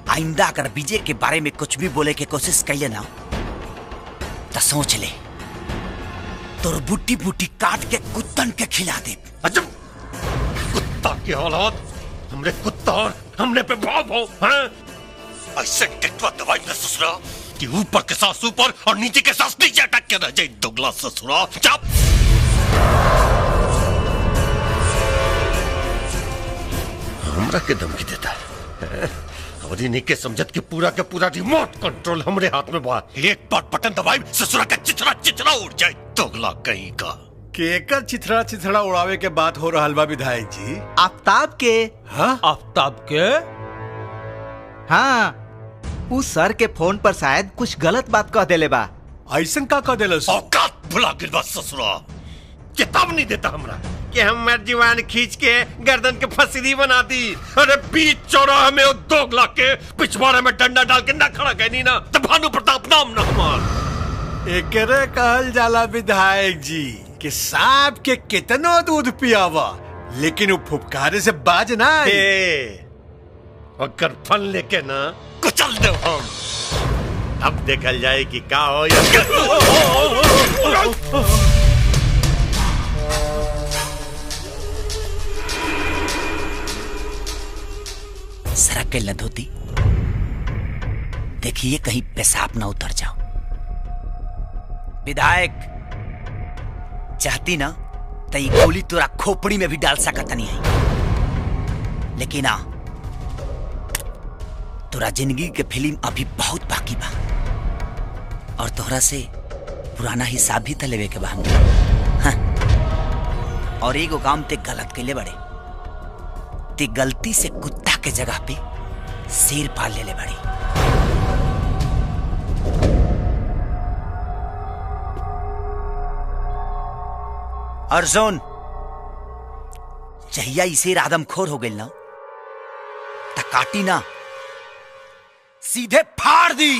आइंदा अगर विजय के बारे में कुछ भी बोले के कोशिश कैले ना तो सोच ले, तोर बूटी बूटी काट के कुत्तन के खिला दे। अजब, कुत्ता की औलाद हमरे कुत्ता और हमने पे भाव भाव, हैं? ऐसे टेटवा दवाई में ससुरा कि ऊपर के सांस ऊपर और नीचे के सांस नीचे अटक के रह जाए। दुगला ससुरा, चुप। हमरा के धमकी देता है और इन्हीं के समझत कि पूरा के पूरा रिमोट कंट्रोल हमरे हाथ में बा। एक बार बटन दबाई ससुरा का चिथड़ा चिथड़ा उड़ जाए। दुगला कहीं का। केकर चिथड़ा चिथड़ा उड़ावे के बात हो रहा बा विधायक जी? आफ्ताब के। हाँ? आफ्ताब के? हाँ, उस सर के फोन पर शायद कुछ गलत बात कह देले बा। ऐसन का कह देलस? औकात भुला गिल बा ससुरा। चेतावनी देता हमरा कि हमर जीवान खींच के गर्दन के फसीदी बना दी। अरे बीच चौराहे में दोगला के पिछवाड़े में डंडा डाल के ना खड़ा कहनी ना तो भानु प्रताप नाम ना हमार। एकरे कहल जाला विधायक जी कि सांप के कितनो दूध पियावा लेकिन वो फुफकारे से बाज ना। अगर फन लेके ना कुचल दे हम। अब देखल जाए कि का हो या सड़क के लधोती देखिए कहीं पेशाब ना उतर जाओ। विधायक, चाहती ना तो ये गोली तोरा खोपड़ी में भी डाल सकता नहीं है, लेकिन आ तोरा जिंदगी के फिल्म अभी बहुत बाकी बा और तोहरा से पुराना हिसाब भी तलेवे के बा। हाँ। और एगो काम ते गलत कैले बड़े, ते गलती से कुत्ता के जगह पे शेर पाल ले बड़ी। अर्जुन, जहिया इसे आदमखोर हो गई ना त काटी ना सीधे फाड़ दी।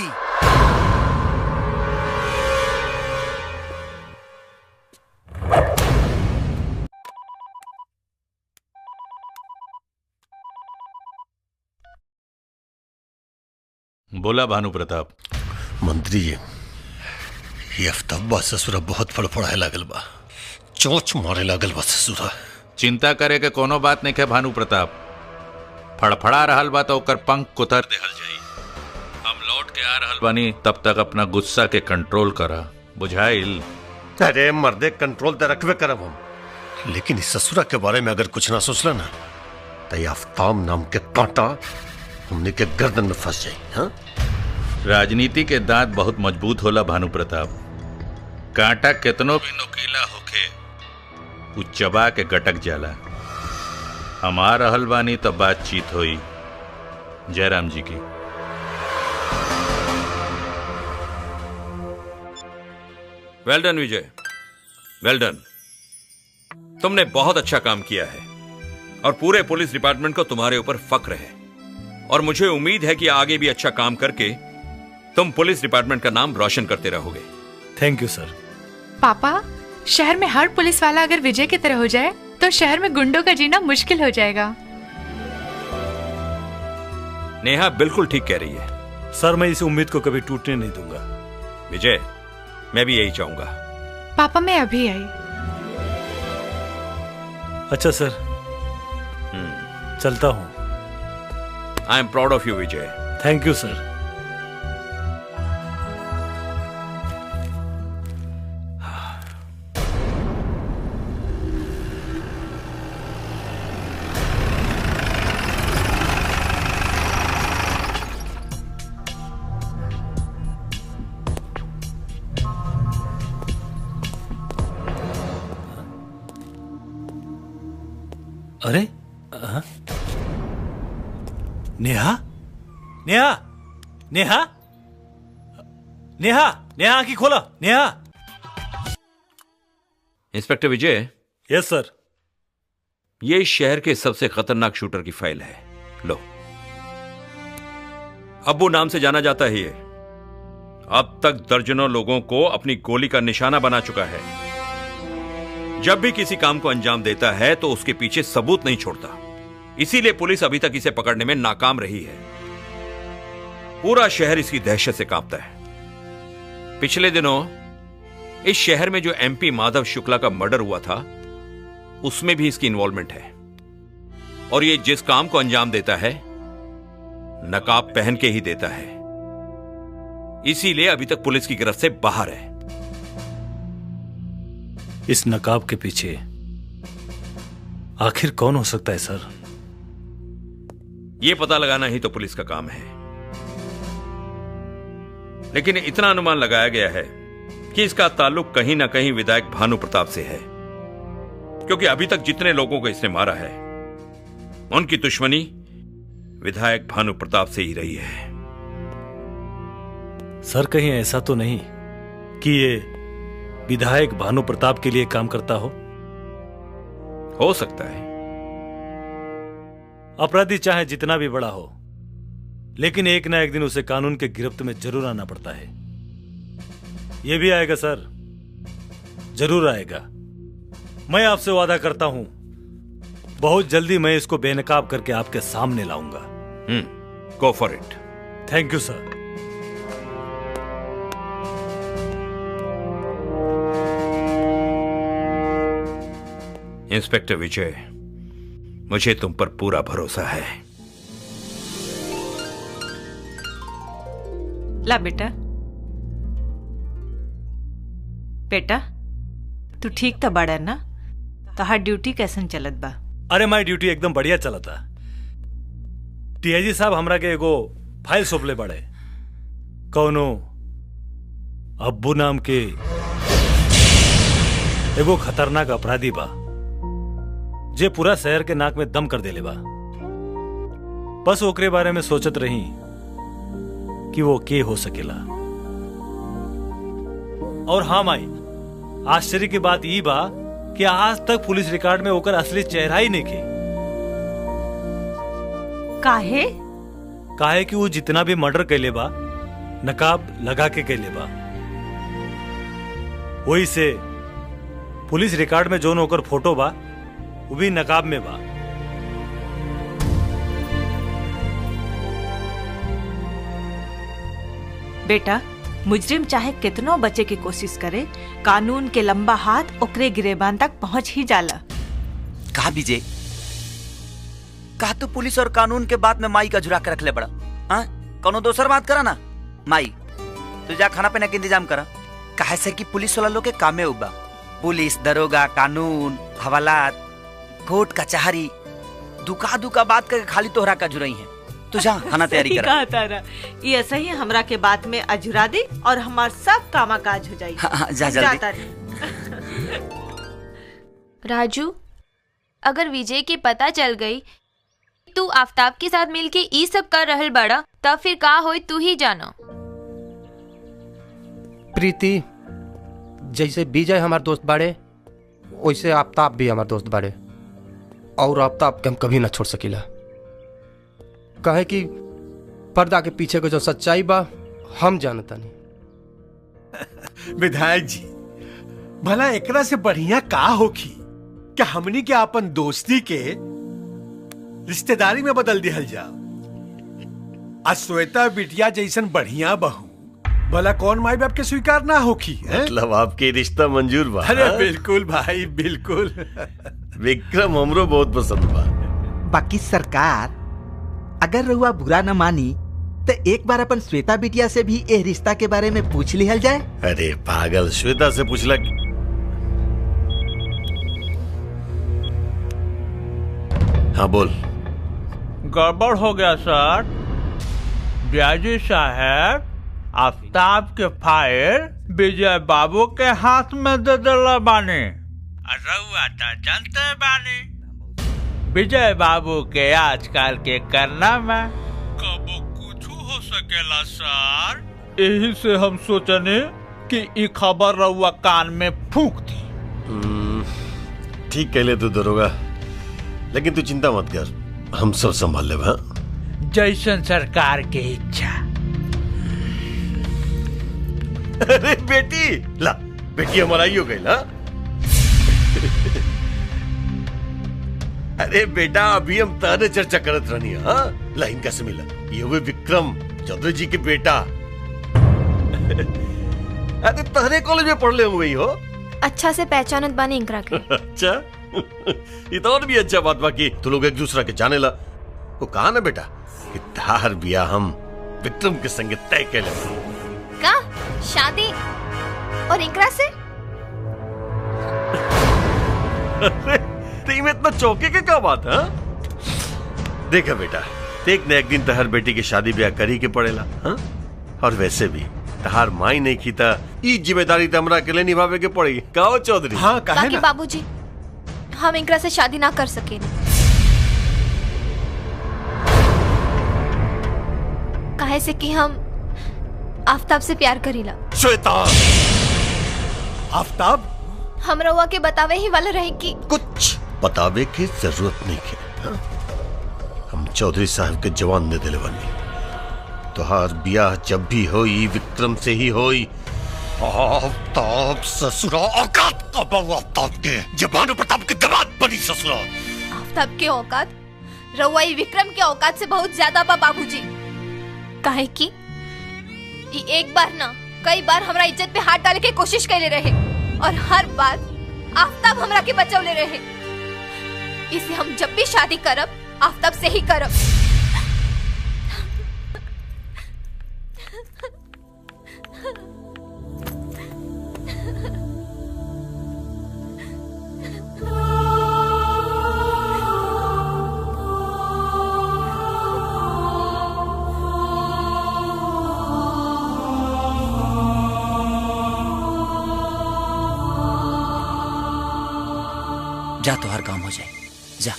बोला भानु प्रताप। मंत्री जी, ये आफ्ताब ससुरा बहुत फड़फड़ाए लागल बा, चोंच मारे लागल बा ससुरा। चिंता करे के कोनो बात नहीं है भानु प्रताप। फड़फड़ा रहल बा तो ओकर पंख कुतर देहल जाई। हम लौट के आ रहल बानी, तब तक अपना गुस्सा के कंट्रोल करा, बुझाइल? अरे मर्दे, कंट्रोल तो रखबे करब हम, लेकिन इस ससुरा के बारे में अगर कुछ ना सोचला ना तो ये आफ्ताब नाम के कांटा हमने के गर्दन में फंस जाए। हाँ? राजनीति के दांत बहुत मजबूत होला भानु प्रताप। कांटा कितनो भी नुकीला होके उ चबा के गटक जाला। हमार रहल बानी तो बातचीत होई। जयराम जी की। वेल डन विजय, वेल डन। तुमने बहुत अच्छा काम किया है और पूरे पुलिस डिपार्टमेंट को तुम्हारे ऊपर फक्र है और मुझे उम्मीद है कि आगे भी अच्छा काम करके तुम पुलिस डिपार्टमेंट का नाम रोशन करते रहोगे। थैंक यू सर। पापा, शहर में हर पुलिस वाला अगर विजय की तरह हो जाए तो शहर में गुंडों का जीना मुश्किल हो जाएगा। नेहा बिल्कुल ठीक कह रही है। सर मैं इस उम्मीद को कभी टूटने नहीं दूंगा। विजय, मैं भी यही चाहूंगा। पापा मैं अभी आई। अच्छा सर, चलता हूँ। I am proud of you Vijay. Thank you sir. अरे नेहा, नेहा, नेहा, नेहा, नेहा आंखें खोला। Neha. Inspector Vijay. Yes sir. ये इस शहर के सबसे खतरनाक शूटर की फाइल है। लो, अब्बू नाम से जाना जाता है ये। अब तक दर्जनों लोगों को अपनी गोली का निशाना बना चुका है। जब भी किसी काम को अंजाम देता है तो उसके पीछे सबूत नहीं छोड़ता। इसीलिए पुलिस अभी तक इसे पकड़ने में नाकाम रही है। पूरा शहर इसकी दहशत से कांपता है। पिछले दिनों इस शहर में जो एमपी माधव शुक्ला का मर्डर हुआ था उसमें भी इसकी इन्वॉल्वमेंट है। और ये जिस काम को अंजाम देता है नकाब पहन के ही देता है। इसीलिए अभी तक पुलिस की गिरफ्त से बाहर है। इस नकाब के पीछे आखिर कौन हो सकता है सर? यह पता लगाना ही तो पुलिस का काम है। लेकिन इतना अनुमान लगाया गया है कि इसका ताल्लुक कहीं ना कहीं विधायक भानु प्रताप से है, क्योंकि अभी तक जितने लोगों को इसने मारा है उनकी दुश्मनी विधायक भानु प्रताप से ही रही है। सर कहीं ऐसा तो नहीं कि ये विधायक भानु प्रताप के लिए काम करता हो सकता है। अपराधी चाहे जितना भी बड़ा हो, लेकिन एक ना एक दिन उसे कानून के गिरफ्त में जरूर आना पड़ता है। यह भी आएगा सर, जरूर आएगा। मैं आपसे वादा करता हूं, बहुत जल्दी मैं इसको बेनकाब करके आपके सामने लाऊंगा। Go for it. Thank you sir. Inspector Vijay, मुझे तुम पर पूरा भरोसा है। ला बेटा, बेटा तू ठीक तो बड़ा ना? तोहार ड्यूटी कैसन चलत बा? अरे माई ड्यूटी एकदम बढ़िया चलता। टीआईजी साहब हमरा के एगो फाइल सौंपले बड़े। कौनो अब्बू नाम के एगो खतरनाक अपराधी बा जे पूरा शहर के नाक में दम कर देले बा। बस ओकरे बारे में सोचत रही कि वो के हो सकेला। और हाँ माई, आश्चर्य की बात ई बा कि आज तक पुलिस रिकॉर्ड में ओकर असली चेहरा ही नहीं खे। काहे? काहे कि वो जितना भी मर्डर कैले बा नकाब लगा के कैले बा। वही से पुलिस रिकॉर्ड में जो ओकर फोटो बा वो भी नकाब में बा। बेटा, मुजरिम चाहे कितनो बचे की कोशिश करे, कानून के लंबा हाथ ओकरे गिरेबान तक पहुंच ही जाला। कहा विजय, कहा तो पुलिस और कानून के बात में माई का जुड़ा के रख ले बड़ा। हाँ, कोनो दोसर बात करा ना। माई तो जा खाना पीना के इंतजाम करा। काहे से कि पुलिस वाला लोग के कामे उबा। पुलिस, दरोगा, कानून, हवालात, कोर्ट कचहरी, दुका दुका बात करके खाली तोहरा का जुड़ई है। तू जा खाना तैयारी करा। ये ऐसा ही हमरा के बात में अजुरा दे और हमार सब कामा काज हो जाई। हाँ, जा जल्दी। राजू, अगर विजय के पता चल गई तू आफ्ताब के साथ मिलके ई सब कर रहल बड़ा, तब फिर का होई तू ही जानो। प्रीति, जैसे विजय हमार दोस्त बाड़े वैसे आफ्ताब भी हमार दोस्त बाड़े, और आफ्ताब के हम कभी ना छोड़ सकीला। कहे कि पर्दा के पीछे को जो सच्चाई बा हम जानता नहीं। विधायक जी, भला एकरा से बढ़िया का होखी कि हमनी के अपन दोस्ती के रिश्तेदारी में बदल दिहल जा। आज श्वेता बिटिया जैसन बढ़िया बहू भला कौन माई बाप के स्वीकार ना होखी है? मतलब आपके रिश्ता मंजूर बा? अरे बिल्कुल भाई बिल्कुल। विक्रम हमरो बहुत पसंद बा। बाकी सरकार अगर रउआ बुरा न मानी तो एक बार अपन श्वेता बिटिया से भी ए रिश्ता के बारे में पूछ लिहल जाए। अरे पागल, श्वेता से पूछला। हाँ बोल। गड़बड़ हो गया सर। ब्याजी साहब आफ्ताब के फाइल विजय बाबू के हाथ में दे दिला बानी। रउआ तो जानते बानी विजय बाबू के आजकल के करना में कबो कुछ हो सकेला सर। यही से हम सोचने कि ई खबर रउआ कान में फूंक दी। ठीक कहले तू दरोगा, लेकिन तू चिंता मत कर, हम सब संभाल ले। जैसन सरकार के इच्छा। अरे बेटी ला, बेटी हमारा ही हो गई ना। अरे बेटा अभी हम ताने चर्चा करत रहनी। हाँ लाइन कैसे मिला? ये हुए विक्रम चौधरी जी के बेटा। अरे तहरे कॉलेज में पढ़ ले हुए ही हो। अच्छा से पहचानत बानी इंकरा के। अच्छा ये तो और भी अच्छा बात बाकी तू लोग एक दूसरा के जाने ला। वो कहा ना बेटा कि तार बिया हम विक्रम के संगे तय कर ले। का शादी और इंकरा से? में इतना चौके के क्या बात है? देखा बेटा, एक न एक दिन तहर बेटी की शादी ब्याह करी के पड़ेला। हा? और वैसे भी तहार माई नहीं खीता, ई जिम्मेदारी तो हमरा के लिए निभावे के पड़ेगी। कहो चौधरी। हाँ कहे ना। बाबूजी हम इंकरा से शादी ना कर सके। काहे से कि हम आफ्ताब से प्यार करीला। श्वेता, आफ्ताब हम रउआ के बतावे ही वाला रहे कि कुछ बतावे की जरूरत नहीं है। हम चौधरी साहब के जवान दे दिले बानी। तोहार ब्याह जब भी होई विक्रम से ही होई। आफ्ताब ससुरा औकात का बाबू, आफ्ताब के जबान प्रताप के दमाद बनी ससुरा। आफ्ताब के औकात रउआ विक्रम के औकात से बहुत ज्यादा बा बाबूजी। काहे कि एक बार ना कई बार हमरा इज्जत पे हाथ डाले के कोशिश कैले रहे और हर बार आफ्ताब हमरा के बचौले रहे। इसे हम जब भी शादी करब आफ्ताब से ही करब। जा तो हर काम हो जाए, जा।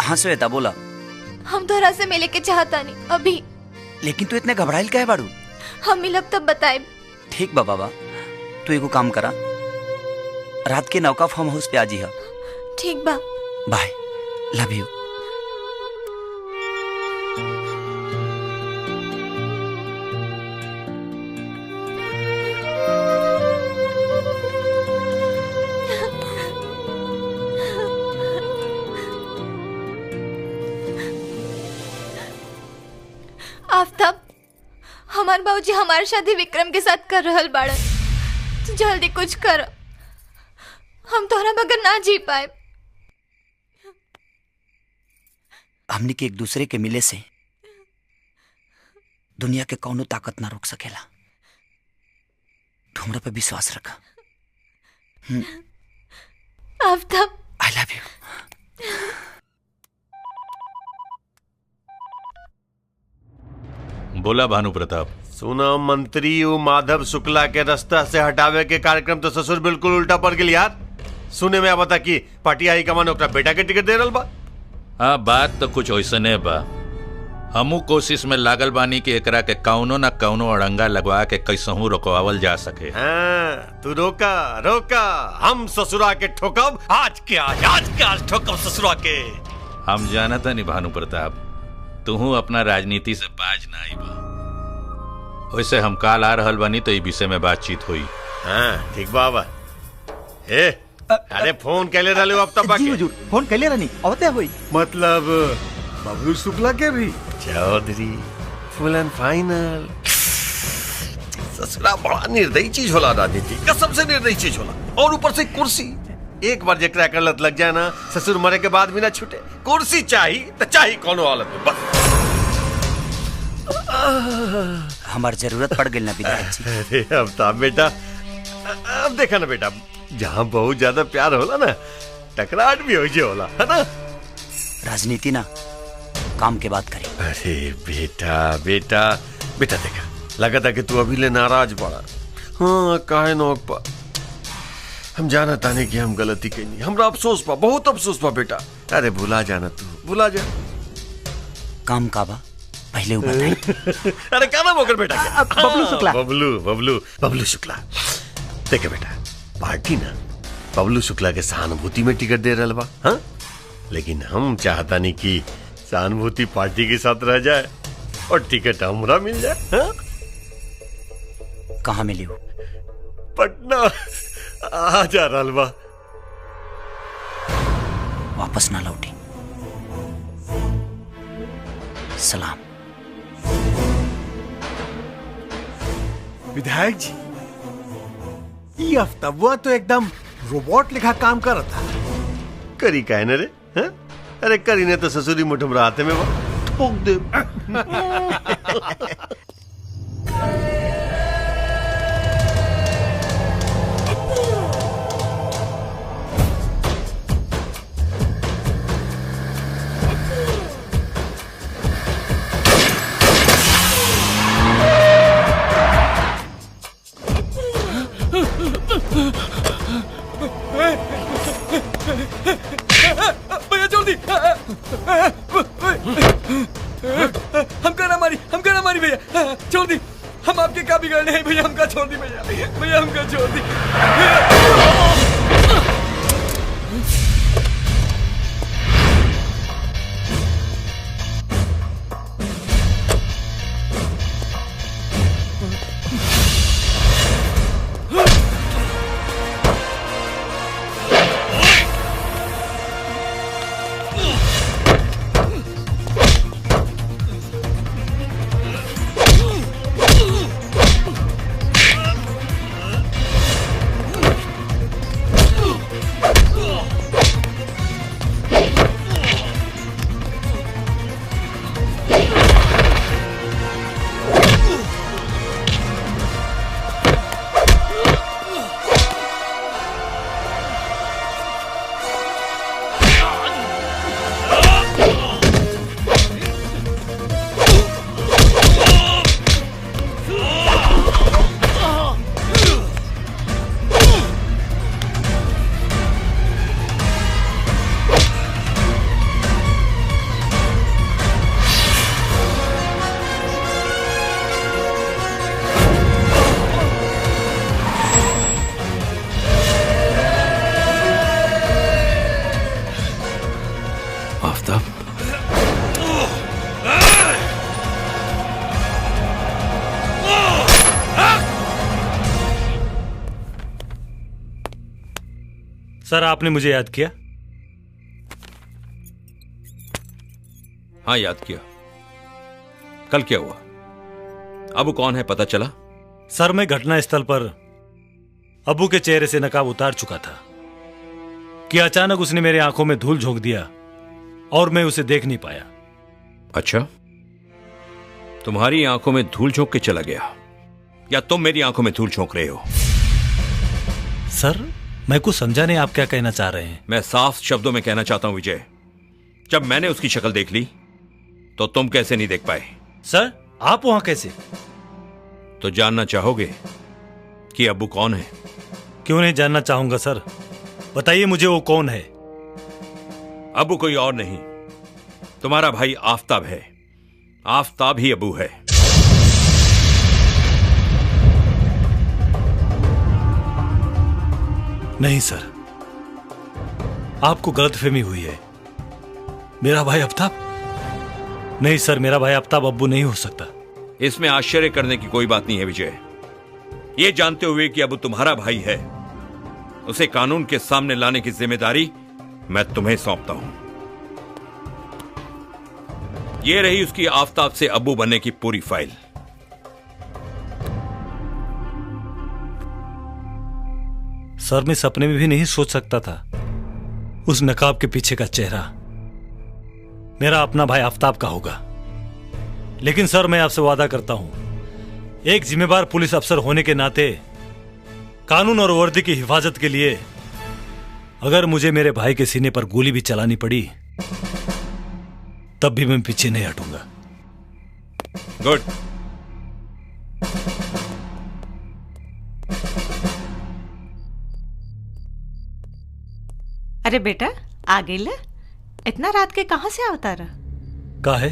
हाँ श्वेता बोला। हम तोहरा से मिले के चाहता नहीं अभी। लेकिन तू इतने घबराइल काहे बाड़ू? हम मिलब तब बताए। ठीक बा बाबा, तू एगो काम करा, रात के नौका फार्म हाउस पे आ जी। ठीक बा, बाय, लव यू। आफ्ताब, हमारे बाबूजी हमारी शादी विक्रम के साथ कर रहल बाड़न। तो जल्दी कुछ कर, हम तोहरा बगैर ना जी पाए। हमनी के एक दूसरे के मिले से दुनिया के कौनो ताकत ना रोक सकेला। हमरा पे विश्वास रखा। Aftab, I love you. बोला भानु प्रताप। सुना मंत्री वो माधव शुक्ला के रास्ता से हटावे के कार्यक्रम तो ससुर बिल्कुल उल्टा पड़ गया यार। सुने में बता कि पार्टी हाई कमान ओकरा बेटा के टिकट दे रहल बा। हाँ बात तो कुछ वैसने बा। हमू कोशिश में लागल बानी कि एकरा के कौनो न कौनो अड़ंगा लगवा के कैसहू रोकवावल जा सके। हाँ, तू रोका रोका, हम ससुरा के ठोकब। आज के आज ठोकब ससुरा के। हम जानता नहीं भानु प्रताप, तू अपना राजनीति से बाज ना आई बा। वैसे हम काल आ रहल बानी तो ई विषय में बातचीत हुई। हाँ ठीक बाबा। ए अरे फोन कैले रहले अब तक जी हुजूर, फोन कैले रहनी अवते हुई। मतलब बबलू शुक्ला के भी चौधरी फुल एंड फाइनल। ससुरा बड़ा निर्दयी चीज होला राजनीति, कसम से निर्दयी चीज होला। और ऊपर से कुर्सी, एक बार जेकरा कर लत लग जाए ना, ससुर मरे के बाद भी ना छूटे। कुर्सी चाहिए तो चाहिए कोनो हालत में बस। हमार जरूरत पड़ गई ना विधायक जी। अरे अफ्ताब बेटा, अब देखा ना बेटा, जहाँ बहुत ज्यादा प्यार होला ना टकराहट भी हो जाला, है ना। राजनीति ना काम के बात करें। अरे बेटा बेटा बेटा देखा, लगा था कि तू अभी ले नाराज पड़ा। हाँ काहे नोक पा, हम जाना ताने कि हम गलती कही, हमरा अफसोस पा, बहुत अफसोस पा बेटा। अरे भुला जाना, तू भुला जा। काम का बा पहले बताइए। अरे क्या नाम होकर बेटा क्या? बबलू शुक्ला। बबलू शुक्ला। देखे बेटा, पार्टी ना बबलू शुक्ला के सहानुभूति में टिकट दे रहा बा, हाँ? लेकिन हम चाहता नहीं कि सहानुभूति पार्टी के साथ रह जाए और टिकट हमरा मिल जाए, हाँ? कहाँ मिली हो? पटना आ जा रहा बा। वापस ना लौटी। सलाम। विधायक जी, ये अफ्ताबुआ तो एकदम रोबोट लिखा काम कर रहा था। करी का है ना रे, हाँ? अरे करी ने तो ससुरी मुठम राते में ठोक दे। भैया जल्दी, हमका ना मारी भैया, छोड़ दी। हम आपके क्या बिगड़ने हैं भैया, हमका छोड़ दी भैया, भैया हमका छोड़ दी। सर आपने मुझे याद किया? हाँ याद किया। कल क्या हुआ? अबू कौन है पता चला? सर मैं घटना स्थल पर अबू के चेहरे से नकाब उतार चुका था कि अचानक उसने मेरी आंखों में धूल झोंक दिया और मैं उसे देख नहीं पाया। अच्छा, तुम्हारी आंखों में धूल झोंक के चला गया या तुम मेरी आंखों में धूल झोंक रहे हो? सर मैं कुछ समझा नहीं, आप क्या कहना चाह रहे हैं? मैं साफ शब्दों में कहना चाहता हूं विजय, जब मैंने उसकी शक्ल देख ली तो तुम कैसे नहीं देख पाए? सर आप वहां कैसे? तो जानना चाहोगे कि अबू कौन है? क्यों नहीं जानना चाहूंगा सर, बताइए मुझे वो कौन है। अबू कोई और नहीं, तुम्हारा भाई आफताब है। आफताब ही अबू है। नहीं सर, आपको गलतफहमी हुई है। मेरा भाई आफताब? नहीं सर, मेरा भाई आफताब अब्बू नहीं हो सकता। इसमें आश्चर्य करने की कोई बात नहीं है विजय। ये जानते हुए कि अब वो तुम्हारा भाई है, उसे कानून के सामने लाने की जिम्मेदारी मैं तुम्हें सौंपता हूं। ये रही उसकी आफताब से अब्बू बनने की पूरी फाइल। सर, मैं सपने में भी नहीं सोच सकता था उस नकाब के पीछे का चेहरा मेरा अपना भाई आफताब का होगा। लेकिन सर, मैं आपसे वादा करता हूं, एक जिम्मेदार पुलिस अफसर होने के नाते कानून और वर्दी की हिफाजत के लिए अगर मुझे मेरे भाई के सीने पर गोली भी चलानी पड़ी तब भी मैं पीछे नहीं हटूंगा। गुड। अरे बेटा, आ गई ले? इतना रात के कहां से आवता रहा? का है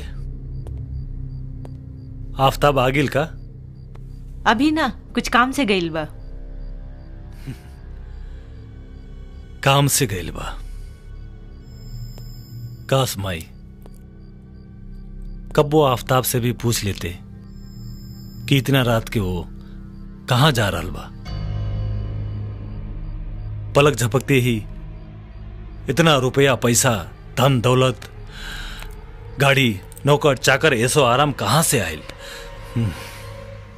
आफताब आगिल का? अभी ना, कुछ काम से गईल बा। काम से गईल बा? काश माई कब वो आफताब से भी पूछ लेते कि इतना रात के वो कहां जा रहा बा। पलक झपकते ही इतना रुपया पैसा धन दौलत गाड़ी नौकर चाकर ऐसो आराम कहां से आयल?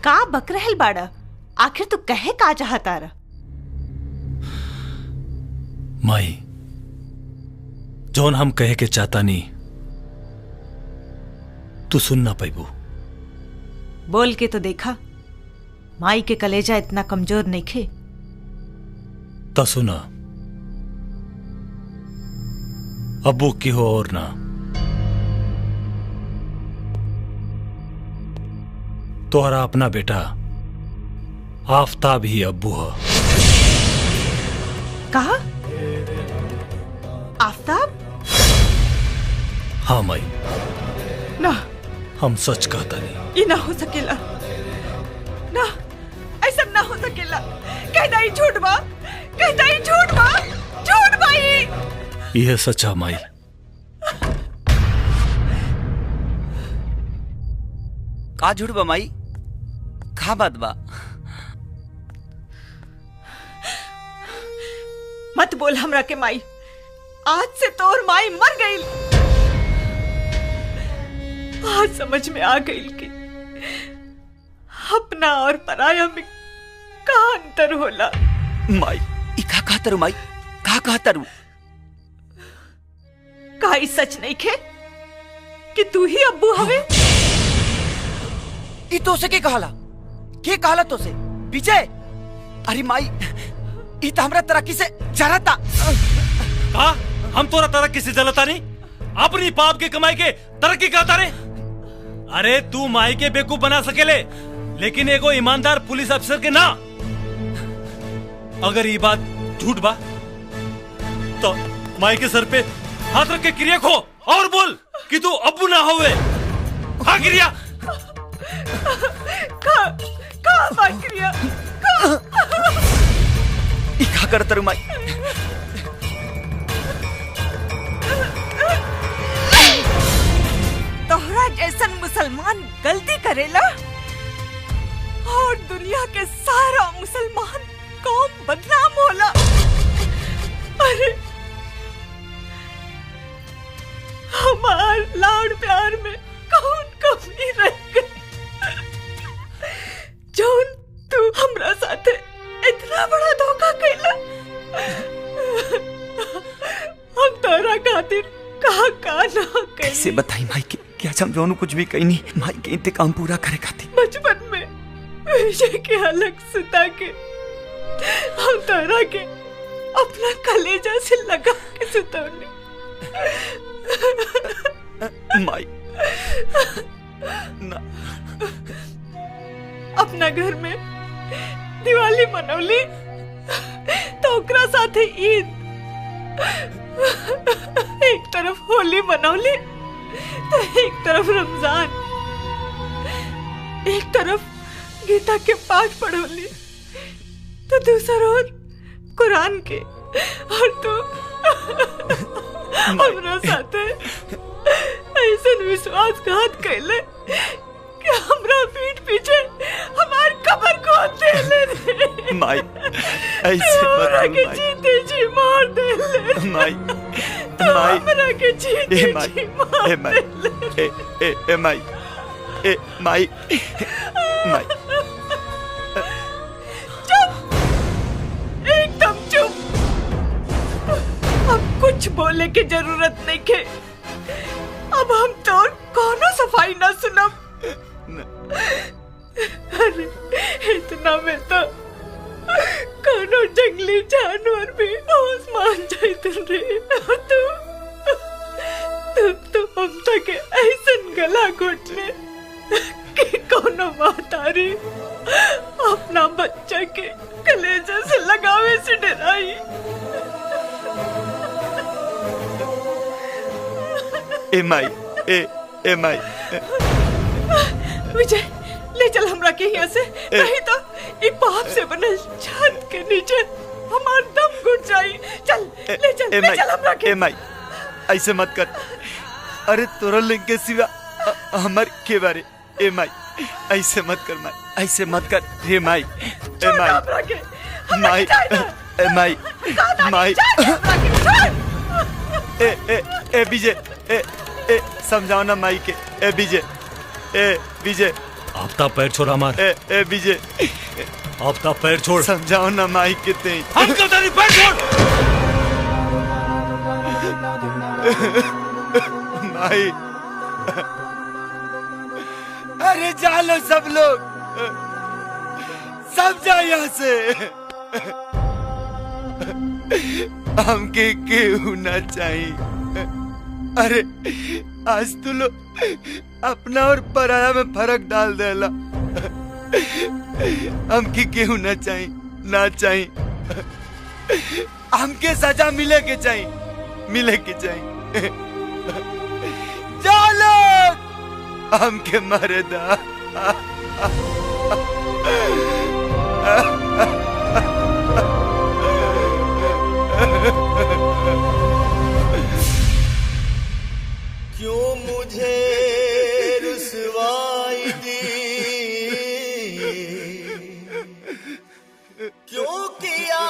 का बक रहल बाड़ा? आखिर तू कहे का चाहता रहा? माई, जौन हम कहे के चाहता नहीं तू सुन ना पैबू। बोल के तो देखा, माई के कलेजा इतना कमजोर नहीं खे। तो सुना, अब्बू की हो और ना, तोहरा अपना बेटा आफताब ही अब्बू है। कहा? आफताब? हाँ माई, ना, हम सच कहता नहीं। ये ना हो सकेला, ना, ऐसा ना हो सकेला। कहता ही झूठ बा, कहता ही झूठ बा, झूठ भाई। यह सच्चा माई। का झूठ बा माई? का बात बा? मत बोल हमरा के माई। आज से तोर माई मर गई। आज समझ में आ गई कि अपना और पराया में का अंतर होला। माई, ई का कहतरू माई? का कहतरू? का ई सच नहीं खे कि तू ही अब्बू हवे? ई तो से के कहला? के कहला तो से? विजय, अरे माई, ई तो हमरा तरक्की से जरता। का हम तोरा तरक्की से जलता नहीं? अपनी पाप के कमाई के तरक्की कहता रे? अरे तू माई के बेवकूफ बना सकेले, लेकिन एगो ईमानदार पुलिस अफसर के ना। अगर ये बात झूठ बा तो माई के सर पे हाथ रख के क्रिया खो और बोल कि तू अब्बू ना होवे। हाँ क्रिया। का क्रिया? क्या करता रू माई? तोहरा जैसन मुसलमान गलती करेला और दुनिया के सारा मुसलमान कौम बदनाम होला। अरे हमार लाड़ प्यार में कौन कमी रह गई जौन तू हमरा साथे इतना बड़ा धोखा कैला। हम तोरा खातिर का ना कैसे बताई माई के क्या समझाऊं? कुछ भी कही नहीं। माई के इंतकाम पूरा करे खातिर बचपन में विजय के अलग सुता के हम तोरा के अपना कलेजा से लगा के सुतौनी। माई ना, अपना घर में दिवाली मनौली तो ओकरा साथे ईद, एक तरफ होली मनौली तो एक तरफ रमजान, एक तरफ गीता के पाठ पढ़ोली तो दूसरा और कुरान के, और तो हमरा साथे ऐसा विश्वासघात कैले कि हमरा पीठ पीछे हमार कबर खोद देले रे। माई ऐसे हमरा मत के माई। जीते जी मार देले। माई माई हमरा के जीते ए माई जी मार ए माई ए माई ए माई माई चुप, एकदम चुप। अब कुछ बोले के जरूरत नहीं के। अब हम तो कोनो सफाई ना सुनब। अरे इतना में तो कोनो जंगली जानवर भी होश मान जाते रे। तू हम तक ऐसन गला घोटने कि कोनो महतारी अपना बच्चा के कलेजे से लगावे से डराई। ए माई ए माई विजय ले चल हमरा के यहाँ से, नहीं तो एक पाप से बनल छत के नीचे हमार दम घुट जाई। चल ले चल हमरा के। ए माई ऐसे मत कर। अरे तोरा लिंग के सिवा हमार के बारे। ए माई ऐसे मत कर माई, ऐसे मत कर हे माई। ए माई माई ए माई माई ए विजय ए समझाओ ना माई के। ए विजय आफ्ताब पैर छोड़ हमार। ए विजय आफ्ताब पैर छोड़। समझाओ ना माई के ते। हम करता नहीं, पैर छोड़। माई अरे जा लो सब लोग, सब जाओ यहाँ से। हमके केहू ना चाहिए। अरे आज तू लोग अपना और पराया में फर्क डाल देला। हमके केहू ना चाहिए, ना चाहिए। हमके सजा मिले के चाहिए, मिले के चाहिए। चलो हमके मारे दा। क्यों मुझे रुसवाई दी, क्यों किया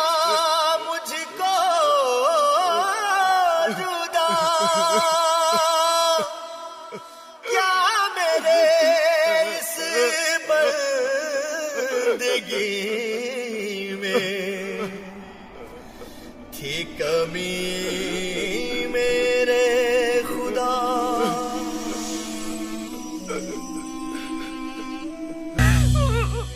मुझको जुदा, क्या मेरे इस बंदगी में थी कमी मेरे खुदा।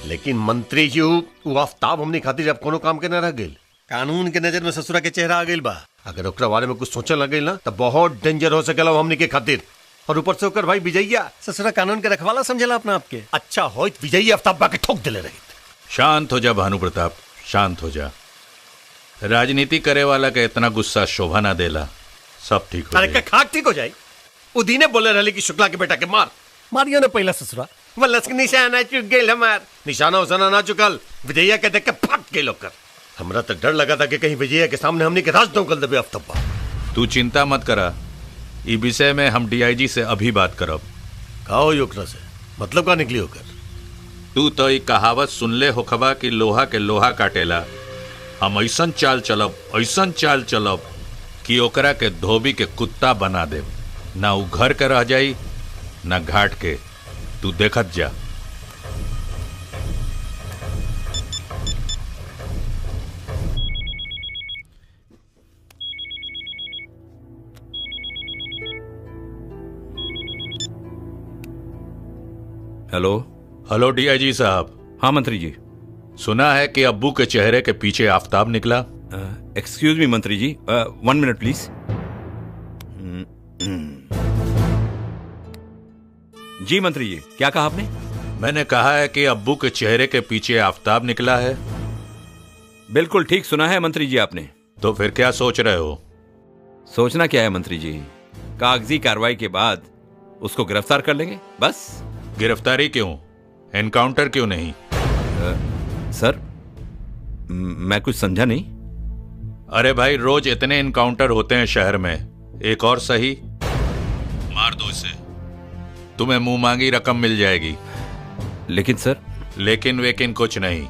लेकिन मंत्री जी वो आफ्ताब हमने खातिर अब कोनो काम के न रह गइल। कानून के नजर में ससुरा के चेहरा आ गइल बा। अगर ओकरा बारे में कुछ सोचने लग गइल ना तो बहुत डेंजर हो सकेला हमने के खातिर। और ऊपर से ओकर भाई विजयया ससुरा कानून के रखवाला समझेला अपना आपके। अच्छा होइत विजयया आफ्ताब बा के ठोक दिले रही। शांत हो जा भानु प्रताप, शांत हो जा। राजनीति करे वाला के इतना गुस्सा शोभा ना देला। सब ठीक हो अरे खाक ठीक हो जाए। उदीने बोले रहले कि शुक्ला के बेटा के मारियो ने पहला ससुरा वल्लस के निशाना चुक गेल हमार। निशाना उसाना ना चुकल, विजयया के देख के फट गेल ओकर। हमरा तो डर लगा था कि कहीं विजयया के सामने हमने के राज दौकल देबे आफ्ताब। तू चिंता मत करा, ई विषय में हम डीआईजी से अभी बात करब। का हो ओकरा से मतलब का निकली होकर? तू तो ई कहावत सुनले होखबा कि लोहा के लोहा काटेला। हम ऐसन चाल चलब कि ओकरा के धोबी के कुत्ता बना दे। ना उ घर के रह जाई ना घाट के। तू देखत जा। हेलो डीआईजी साहब। हाँ मंत्री जी। सुना है कि अब्बू के चेहरे के पीछे आफ्ताब निकला। एक्सक्यूज मी मंत्री जी, 1 मिनट प्लीज। जी मंत्री जी, क्या कहा आपने? मैंने कहा है कि अब्बू के चेहरे के पीछे आफ्ताब निकला है। बिल्कुल ठीक सुना है मंत्री जी आपने। तो फिर क्या सोच रहे हो? सोचना क्या है मंत्री जी, कागजी कार्रवाई के बाद उसको गिरफ्तार कर लेंगे बस। गिरफ्तारी क्यों, एनकाउंटर क्यों नहीं? सर मैं कुछ समझा नहीं। अरे भाई रोज इतने एनकाउंटर होते हैं शहर में, एक और सही। मार दो इसे, तुम्हें मुंह मांगी रकम मिल जाएगी। लेकिन सर, लेकिन वेकिन कुछ नहीं,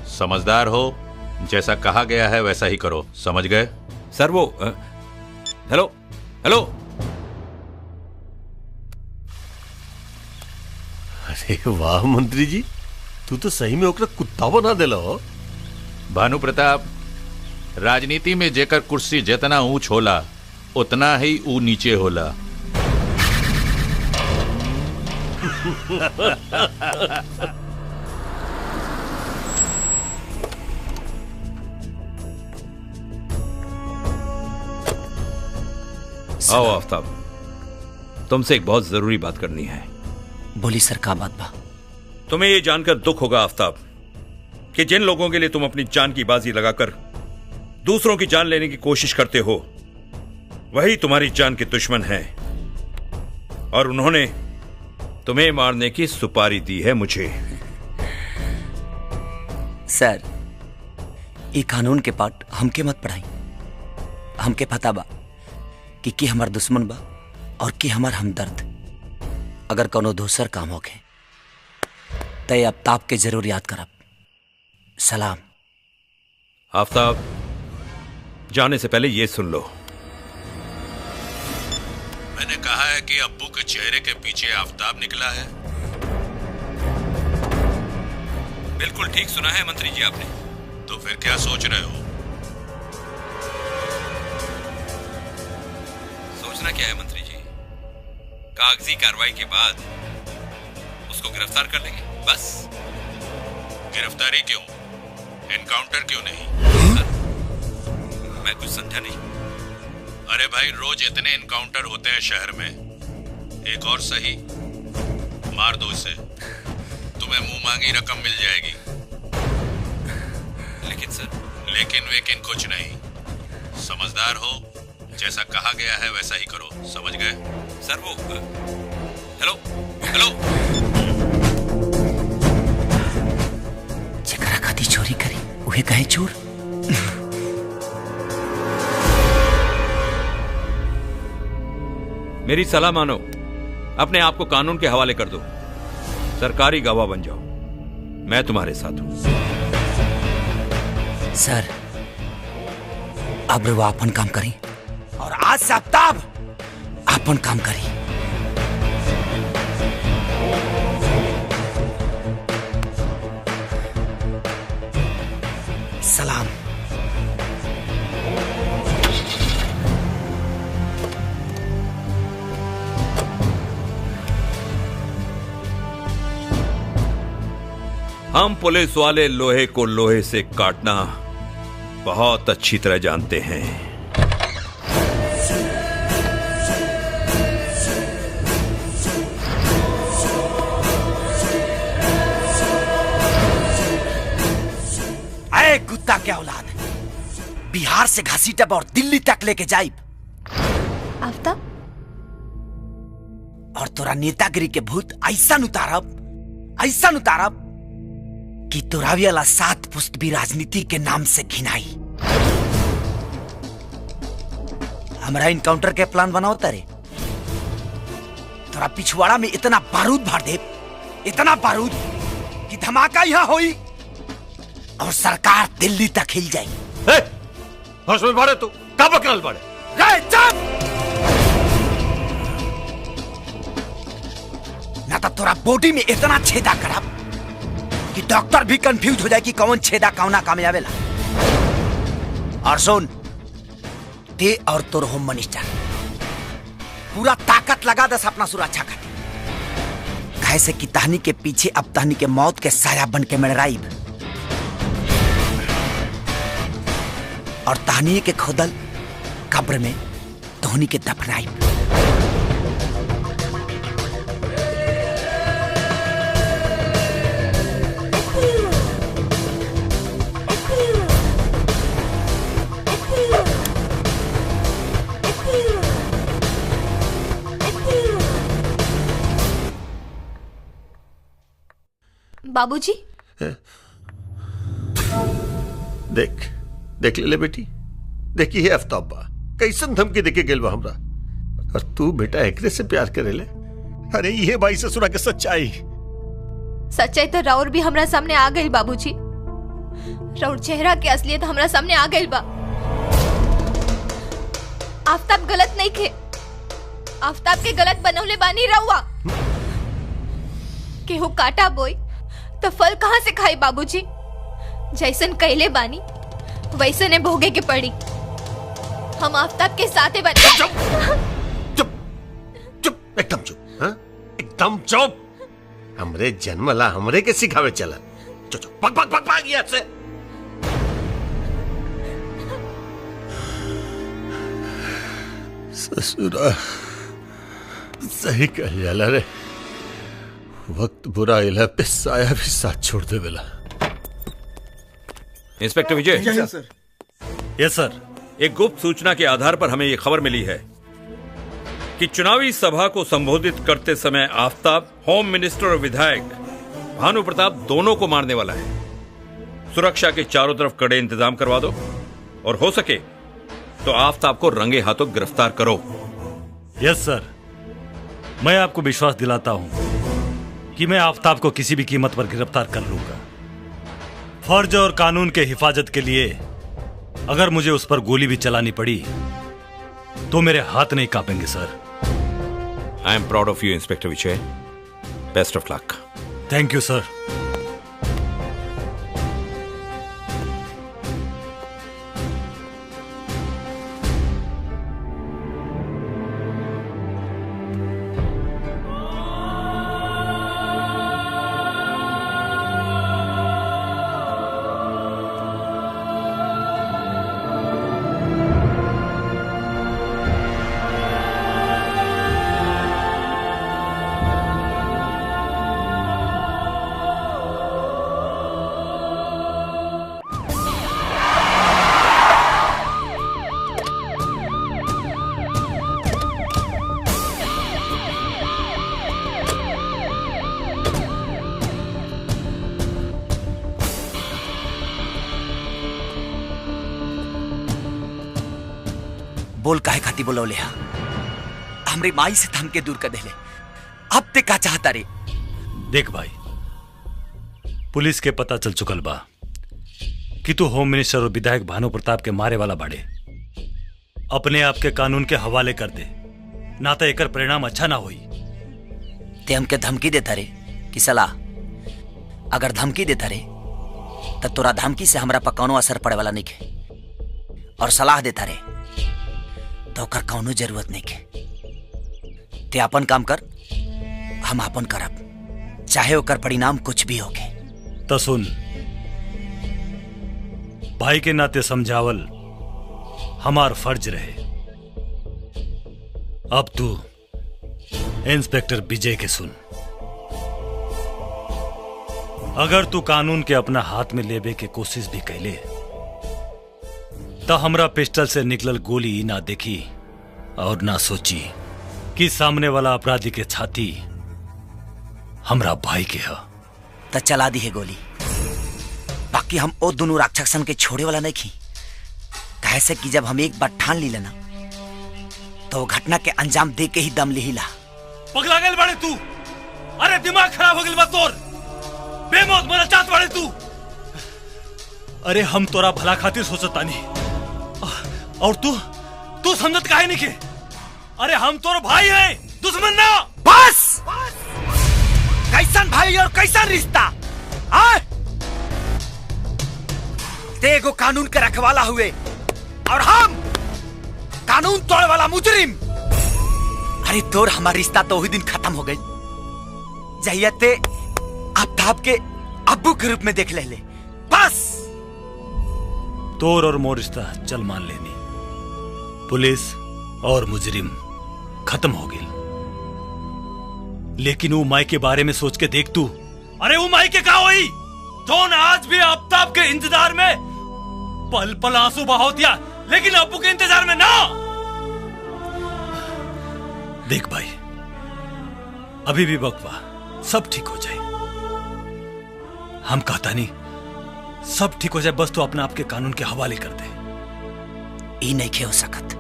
समझदार हो, जैसा कहा गया है वैसा ही करो, समझ गए? सर वो हेलो हेलो। अरे वाह मंत्री जी, तू तो सही में ओकरा कुत्ता बना देलो। भानु प्रताप, राजनीति में जेकर कुर्सी जितना ऊंच होला उतना ही ऊ नीचे होला। आओ आफ्ताब, तुमसे एक बहुत जरूरी बात करनी है। बोली सर, का बात बा? तुम्हें यह जानकर दुख होगा आफ्ताब कि जिन लोगों के लिए तुम अपनी जान की बाजी लगाकर दूसरों की जान लेने की कोशिश करते हो वही तुम्हारी जान के दुश्मन हैं, और उन्होंने तुम्हें मारने की सुपारी दी है मुझे। सर, ये कानून के पाठ हमके मत पढ़ाई। हमके पता बा कि हमार दुश्मन बा और कि हमार हमदर्द। अगर कोनो दूसर काम होके तय आफ्ताब के जरूर याद करब। सलाम। आफ्ताब, जाने से पहले ये सुन लो। मैंने कहा है कि अब्बू के चेहरे के पीछे आफ्ताब निकला है। बिल्कुल ठीक सुना है मंत्री जी आपने। तो फिर क्या सोच रहे हो? सोचना क्या है मंत्री जी, कागजी कार्रवाई के बाद उसको गिरफ्तार कर लेंगे, बस। गिरफ्तारी क्यों? एनकाउंटर क्यों नहीं? मैं कुछ समझा नहीं। अरे भाई, रोज इतने एनकाउंटर होते हैं शहर में, एक और सही, मार दो इसे, तुम्हें मुंह मांगी रकम मिल जाएगी। लेकिन सर, लेकिन वेकिन कुछ नहीं, समझदार हो, जैसा कहा गया है वैसा ही करो, समझ गए? सर वो हेलो हेलो। जेकरा खाती चोरी करी उहे कहे चोर। मेरी सलाह मानो, अपने आप को कानून के हवाले कर दो, सरकारी गवाह बन जाओ, मैं तुम्हारे साथ हूं। सर, अब वो अपन काम करी और आज से आफ्ताब अपन काम करी। सलाम। हम पुलिस वाले लोहे को लोहे से काटना बहुत अच्छी तरह जानते हैं। अरे कुत्ता क्या औलाद, बिहार से घसीटब और दिल्ली तक लेके जाइब। आफ्ताब, और तोरा नेतागिरी के भूत ऐसा उतारब कि तोरा वाला 7 पुस्त भी राजनीति के नाम से घिनाई। हमारा इनकाउंटर के प्लान बनाओ तारे। तोरा पिछवाड़ा में इतना बारूद भर दे, इतना बारूद कि धमाका यहाँ होई और सरकार दिल्ली तक हिल जाए। होश में बाड़े, तू का बकरल बाड़े? ना तो तोरा बॉडी में इतना छेदा करब कि डॉक्टर भी कंफ्यूज हो जाए कि कौन छेदा कौना काम आवेला। और सुन, ते और तोर होम मिनिस्टर पूरा ताकत लगा दस अपना सुरक्षा कर, कैसे कि तहनी के पीछे अब तहनी के मौत के साया बन के मंडराइब और तहनी के खोदल कब्र में तोहनी के दफनाइब। बाबूजी, देख ले बेटी, देखी है आफ्ताबा कैसन धमकी देके गेल बा हमरा, और तू बेटा एकरे से प्यार करे ले। अरे ये भाई ससुरा के सच्चाई, सच्चाई तो राउर भी हमरा सामने आ गई बाबूजी। राउर चेहरा के असलियत हमरा सामने आ गई बा। आफ्ताब गलत नहीं खे, आफ्ताब के गलत बनौले बानी रहुआ। केहू काटा बोई तो फल कहाँ से खाई बाबूजी? जैसन कहले बानी वैसे ने भोगे के पड़ी। हम आफ्ताब के साथे बने। चुप एकदम चुप। हाँ एकदम चुप। हमरे जन्मला हमरे के सिखावे चला। चुप चुप पक पक पक पक यहाँ से। ससुरा सही कह जाला रे। वक्त बुरा इला पे साया भी साथ छोड़ दे बेला। इंस्पेक्टर विजय। यस सर। एक गुप्त सूचना के आधार पर हमें यह खबर मिली है कि चुनावी सभा को संबोधित करते समय आफ्ताब होम मिनिस्टर और विधायक भानु प्रताप दोनों को मारने वाला है। सुरक्षा के चारों तरफ कड़े इंतजाम करवा दो और हो सके तो आफ्ताब को रंगे हाथों गिरफ्तार करो। यस सर। मैं आपको विश्वास दिलाता हूं कि मैं आफ्ताब को किसी भी कीमत पर गिरफ्तार कर लूंगा। फर्ज और कानून के हिफाजत के लिए अगर मुझे उस पर गोली भी चलानी पड़ी तो मेरे हाथ नहीं कांपेंगे sir. I am proud of you inspector Vijay. Best of luck. Thank you sir. बोल काहे खाती बोलौले हा? हमरी माई से थम के दूर कर देले। अब ते का चाहता रे? देख भाई, पुलिस के पता चल चुकल बा कि तू होम मिनिस्टर और विधायक भानु प्रताप के मारे वाला बाड़े। अपने आप के कानून के हवाले कर दे, ना तो एकर परिणाम अच्छा ना होई। ते हमके धमकी देता रे कि सलाह? अगर धमकी देता रे तो तोरा धमकी से हमरा पर कौनो असर पड़े वाला नहीं के, और सलाह देता रे तो ओकर कौनो जरूरत नहीं के। ते अपन काम कर, हम अपन करब, चाहे ओकर परिणाम कुछ भी होके। तो सुन, भाई के नाते समझावल हमार फर्ज रहे। अब तू इंस्पेक्टर विजय के सुन। अगर तू कानून के अपना हाथ में लेबे के कोशिश भी कैले तो हमरा पिस्टल से निकलल गोली ना देखी और ना सोची कि सामने वाला अपराधी के छाती हमरा भाई के है। तो चला दी है गोली। बाकी हम ओ दोनों राक्षसन के छोड़े वाला नहीं खी। कैसे कि जब हम एक बार ठान ली लेना तो घटना के अंजाम दे के ही दम लिहिला। पगला गल बाड़े तू? अरे दिमाग खराब हो गल बा तोर? बेमौत मरल चाहत बाड़े तू? अरे हम तोरा भला खातिर सोचतानी, और तू समझत काहे नहीं के? अरे हम तोर भाई है, दुश्मन ना। बस कैसन भाई और कैसन रिश्ता? तेगो कानून के रखवाला हुए और हम कानून तोड़ वाला मुजरिम। अरे तोर हमारा रिश्ता तो वही दिन खत्म हो गई जहिया ते आफ्ताब के अब्बू के रूप में देख ले। बस तोर और मोर रिश्ता चल मान लेनी, पुलिस और मुजरिम खत्म हो गई। लेकिन वो माई के बारे में सोच के देख तू। अरे वो माई के का हुई जोन आज भी आफ्ताब के इंतजार में पल पल आंसू बहावतिया, लेकिन अब्बू के इंतजार में ना। देख भाई, अभी भी वक्त बा, सब ठीक हो जाए। हम कहता नहीं सब ठीक हो जाए, बस तो अपने आप के कानून के हवाले कर दे। ई नहीं हो सकत।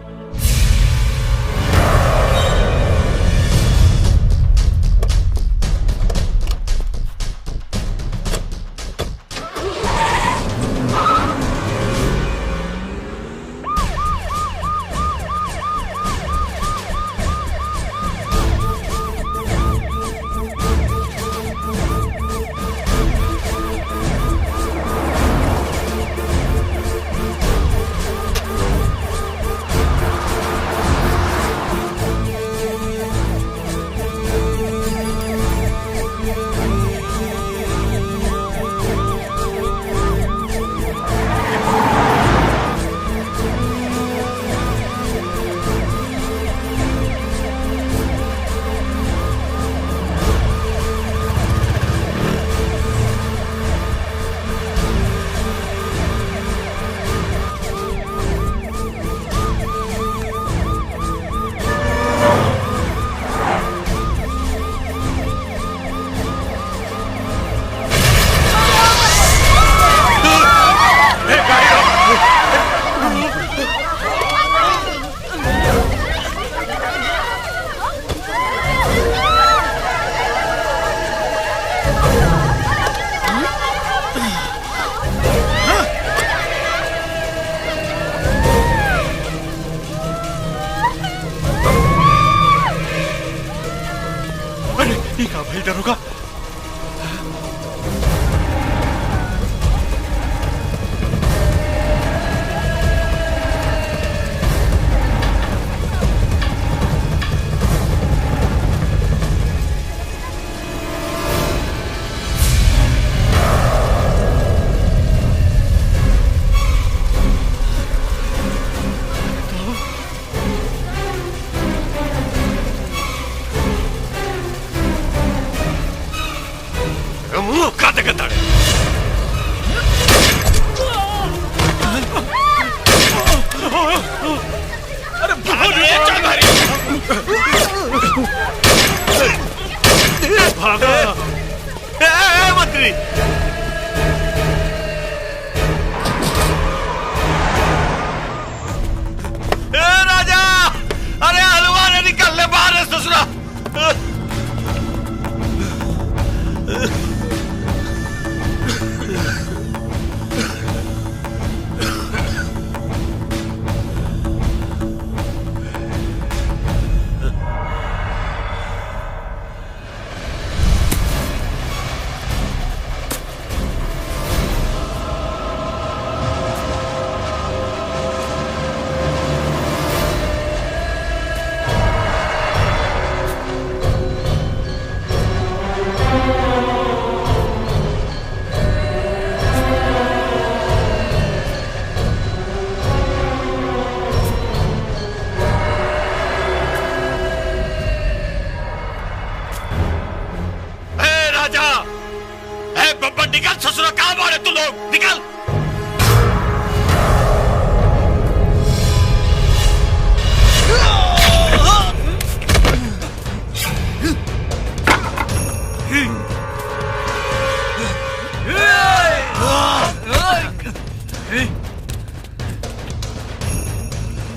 बोला कहाँ मारे तू लोग? निकल।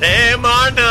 ए माना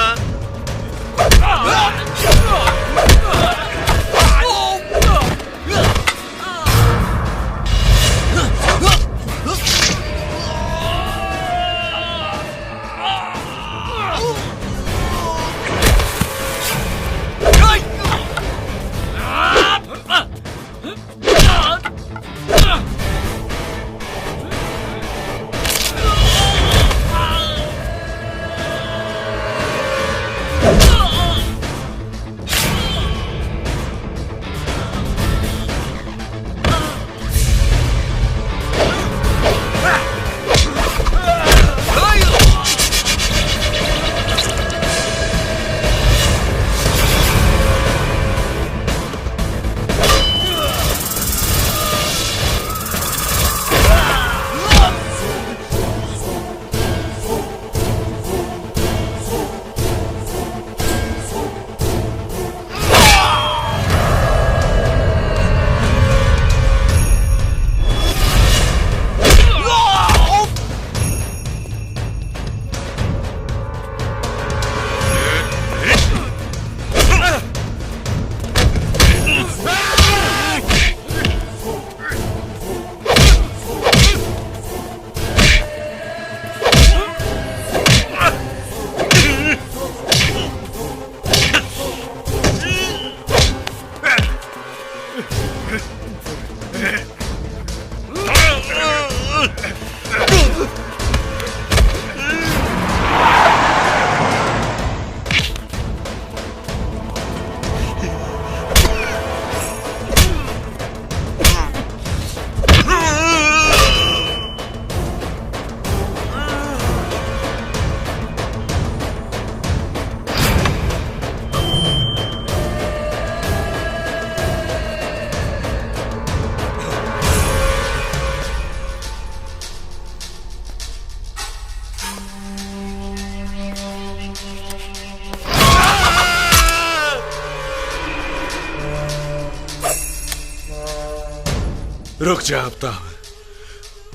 रुक जा आफ्ताब,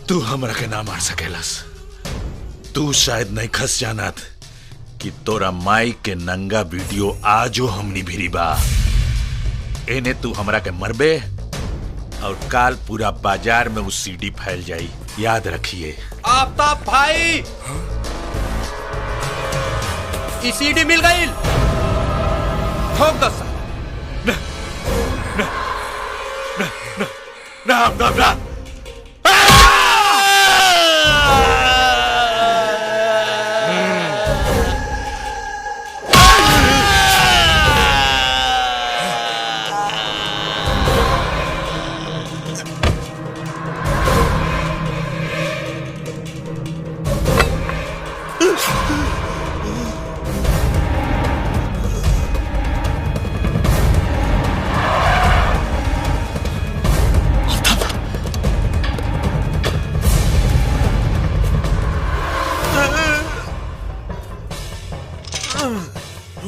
तू हमरा के ना मार सकेलस। तू शायद नहीं खस जानत कि तोरा माई के नंगा वीडियो आजो हमनी भिरी बा। एने तू हमरा के मरबे और काल पूरा बाजार में वो सीडी फैल जाई, याद रखिए। आफ्ताब भाई, ई सीडी मिल गई, ठोक दो सर। ना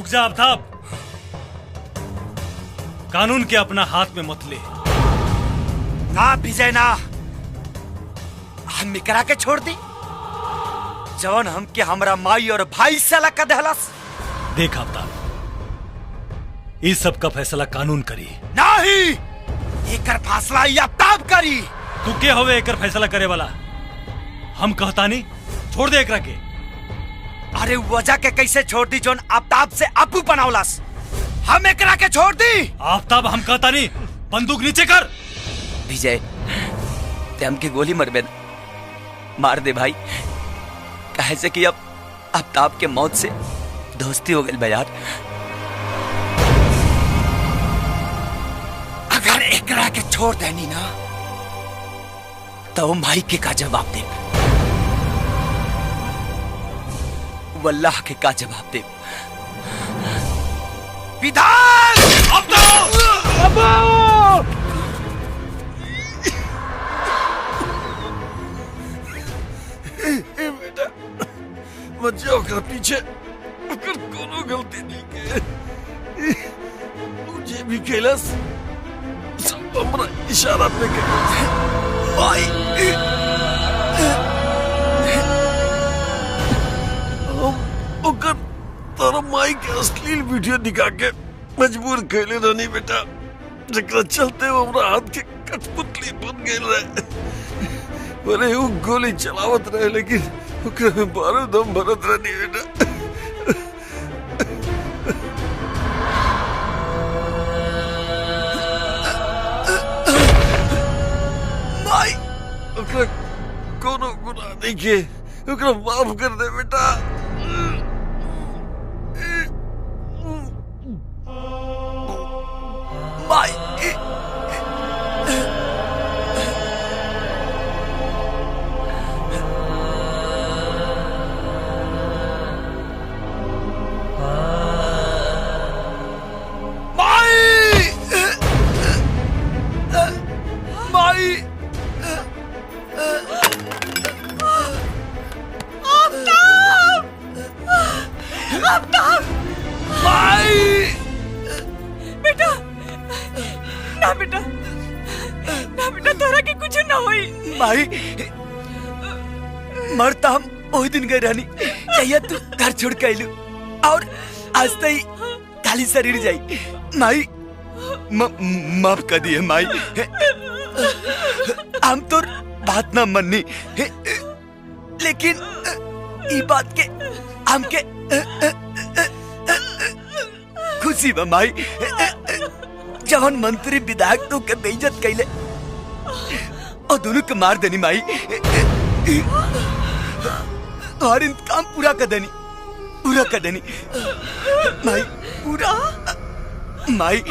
जा आफ्ताब, कानून के अपना हाथ में मत ले। ना विजय ना, हम इकरा के छोड़ दी जवन हमके हमरा माई और भाई से अलग कर देहलस। देख आफ्ताब, इस सब का फैसला कानून करी। नहीं, एकर फैसला आफ्ताब करी। तू के होवे एकर फैसला करे वाला? हम कहता नहीं, छोड़ दे एकरा के। अरे वजह के कैसे छोड़ दी जोन आफ्ताब से अपू बनावलस? हम एकरा के छोड़ दी। आफ्ताब, हम कहता नहीं, बंदूक नीचे कर। विजय, ते हमके गोली मरबे मार दे भाई, कहे से कि अब आफ्ताब के मौत से दोस्ती हो गई यार। अगर एकरा के छोड़ देनी ना तो भाई के का जवाब दे? वल्लाह के का जवाब दे? विधान! बच्चा ओकरा पीछे ओकर कोनो गलती नहीं के मुझे भी कैलस सब हमरा इशारा पे के भाई ओकर तारा माई के अश्लील वीडियो दिखा के मजबूर कैले रहनी बेटा जकरा चलते वो हमरा हाथ के कठपुतली बन गए रहे बोले वो गोली चलावत रहे लेकिन ओकरा में बारूद हम भरत रहनी बेटा माई ओकरा कोनो गुनाह नहीं के ओकरा माफ कर दे बेटा माई बेटा ना बेटा तोरा के कुछ ना होई माई मरता हम वही दिन गए रहनी चाहिए तू घर छोड़ के आइलू और आज तक ही खाली शरीर जाई माई माफ कर दिए माई हम तो बात ना मननी लेकिन ई बात के हमके खुशी बा माई जवन मंत्री विधायक तो के बेइज्जत कैले और दोनों के मार देनी माई और इंतकाम पूरा कर देनी माई पूरा माई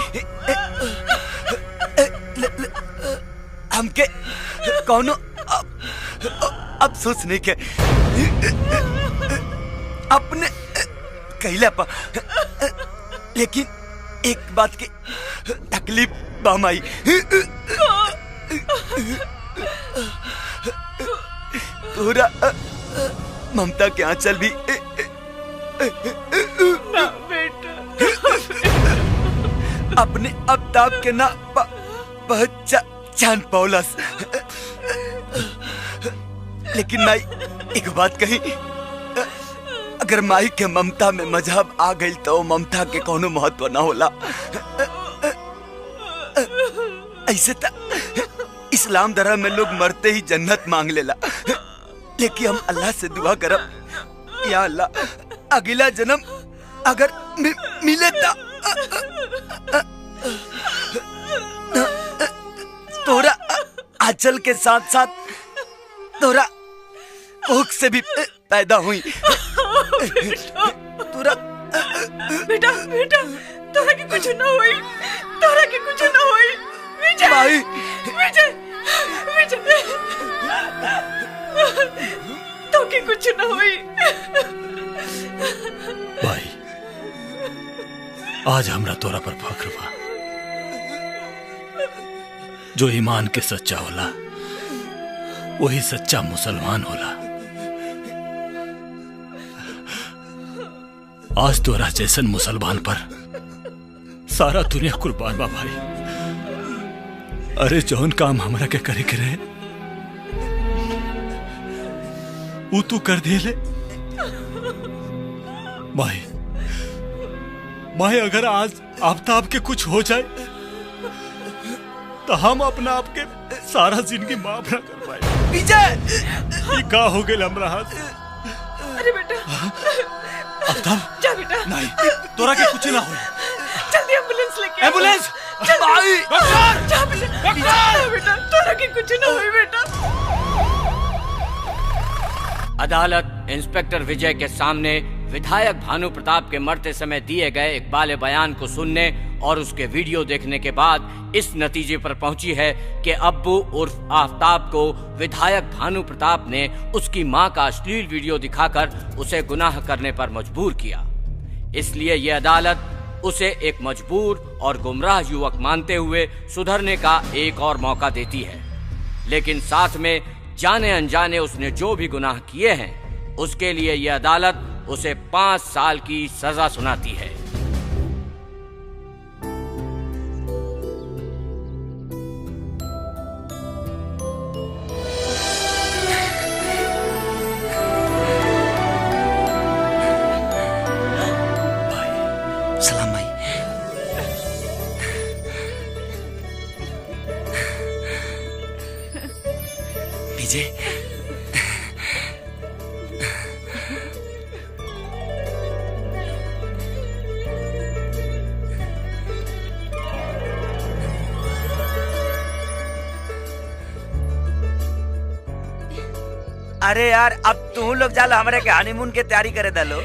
हमके कौनो अफसोस नहीं के अपने कहला पा लेकिन एक बात की तकलीफ बामाई तोरा ममता के आंचल भी ना बेटा अपने अब्ताब के ना पहचान पौलस लेकिन माई एक बात कही अगर माई के ममता में मजहब आ गई तो ममता के कोनो महत्व ना होला ऐसे तो इस्लाम धर्म में लोग मरते ही जन्नत मांग लेला लेकिन हम अल्लाह से दुआ करब या अल्लाह अगला जन्म अगर मिले तोरा आंचल के साथ साथ तोरा कोख से भी पैदा हुई तोरा बेटा तोरा के कुछ ना होई विजय भाई विजय तो के कुछ ना होई भाई आज हमरा तोरा पर फख्र बा जो ईमान के सच्चा होला वही सच्चा मुसलमान होला आज तोरा जैसन मुसलमान पर सारा दुनिया कुर्बान बा भाई अरे जौन काम हमरा के करे के रहे वो तू कर दे ले माए अगर आज आफ्ताब के कुछ हो जाए तो हम अपना आप के सारा जिंदगी माफ ना कर पाए विजय ये का हो गए हमरा हाथ अरे बेटा आफ्ताब जा बेटा नहीं तोरा के कुछ ना हो जल्दी एम्बुलेंस लेके एम्बुलेंस भाई डॉक्टर जा बेटा तोरा के कुछ ना होई बेटा अदालत इंस्पेक्टर विजय के सामने विधायक भानु प्रताप के मरते समय दिए गए इकबाल बयान को सुनने और उसके वीडियो देखने के बाद इस नतीजे पर पहुंची है कि अब्बू उर्फ आफ्ताब को विधायक भानु प्रताप ने उसकी मां का अश्लील वीडियो दिखाकर उसे गुनाह करने पर मजबूर किया। इसलिए ये अदालत उसे एक मजबूर और गुमराह युवक मानते हुए सुधरने का एक और मौका देती है, लेकिन साथ में जाने अनजाने उसने जो भी गुनाह किए हैं उसके लिए यह अदालत उसे 5 साल की सजा सुनाती है। सलाम भाई। विजय, अरे यार अब तू लोग जालो, हमारे के हनीमून के तैयारी करे डालो।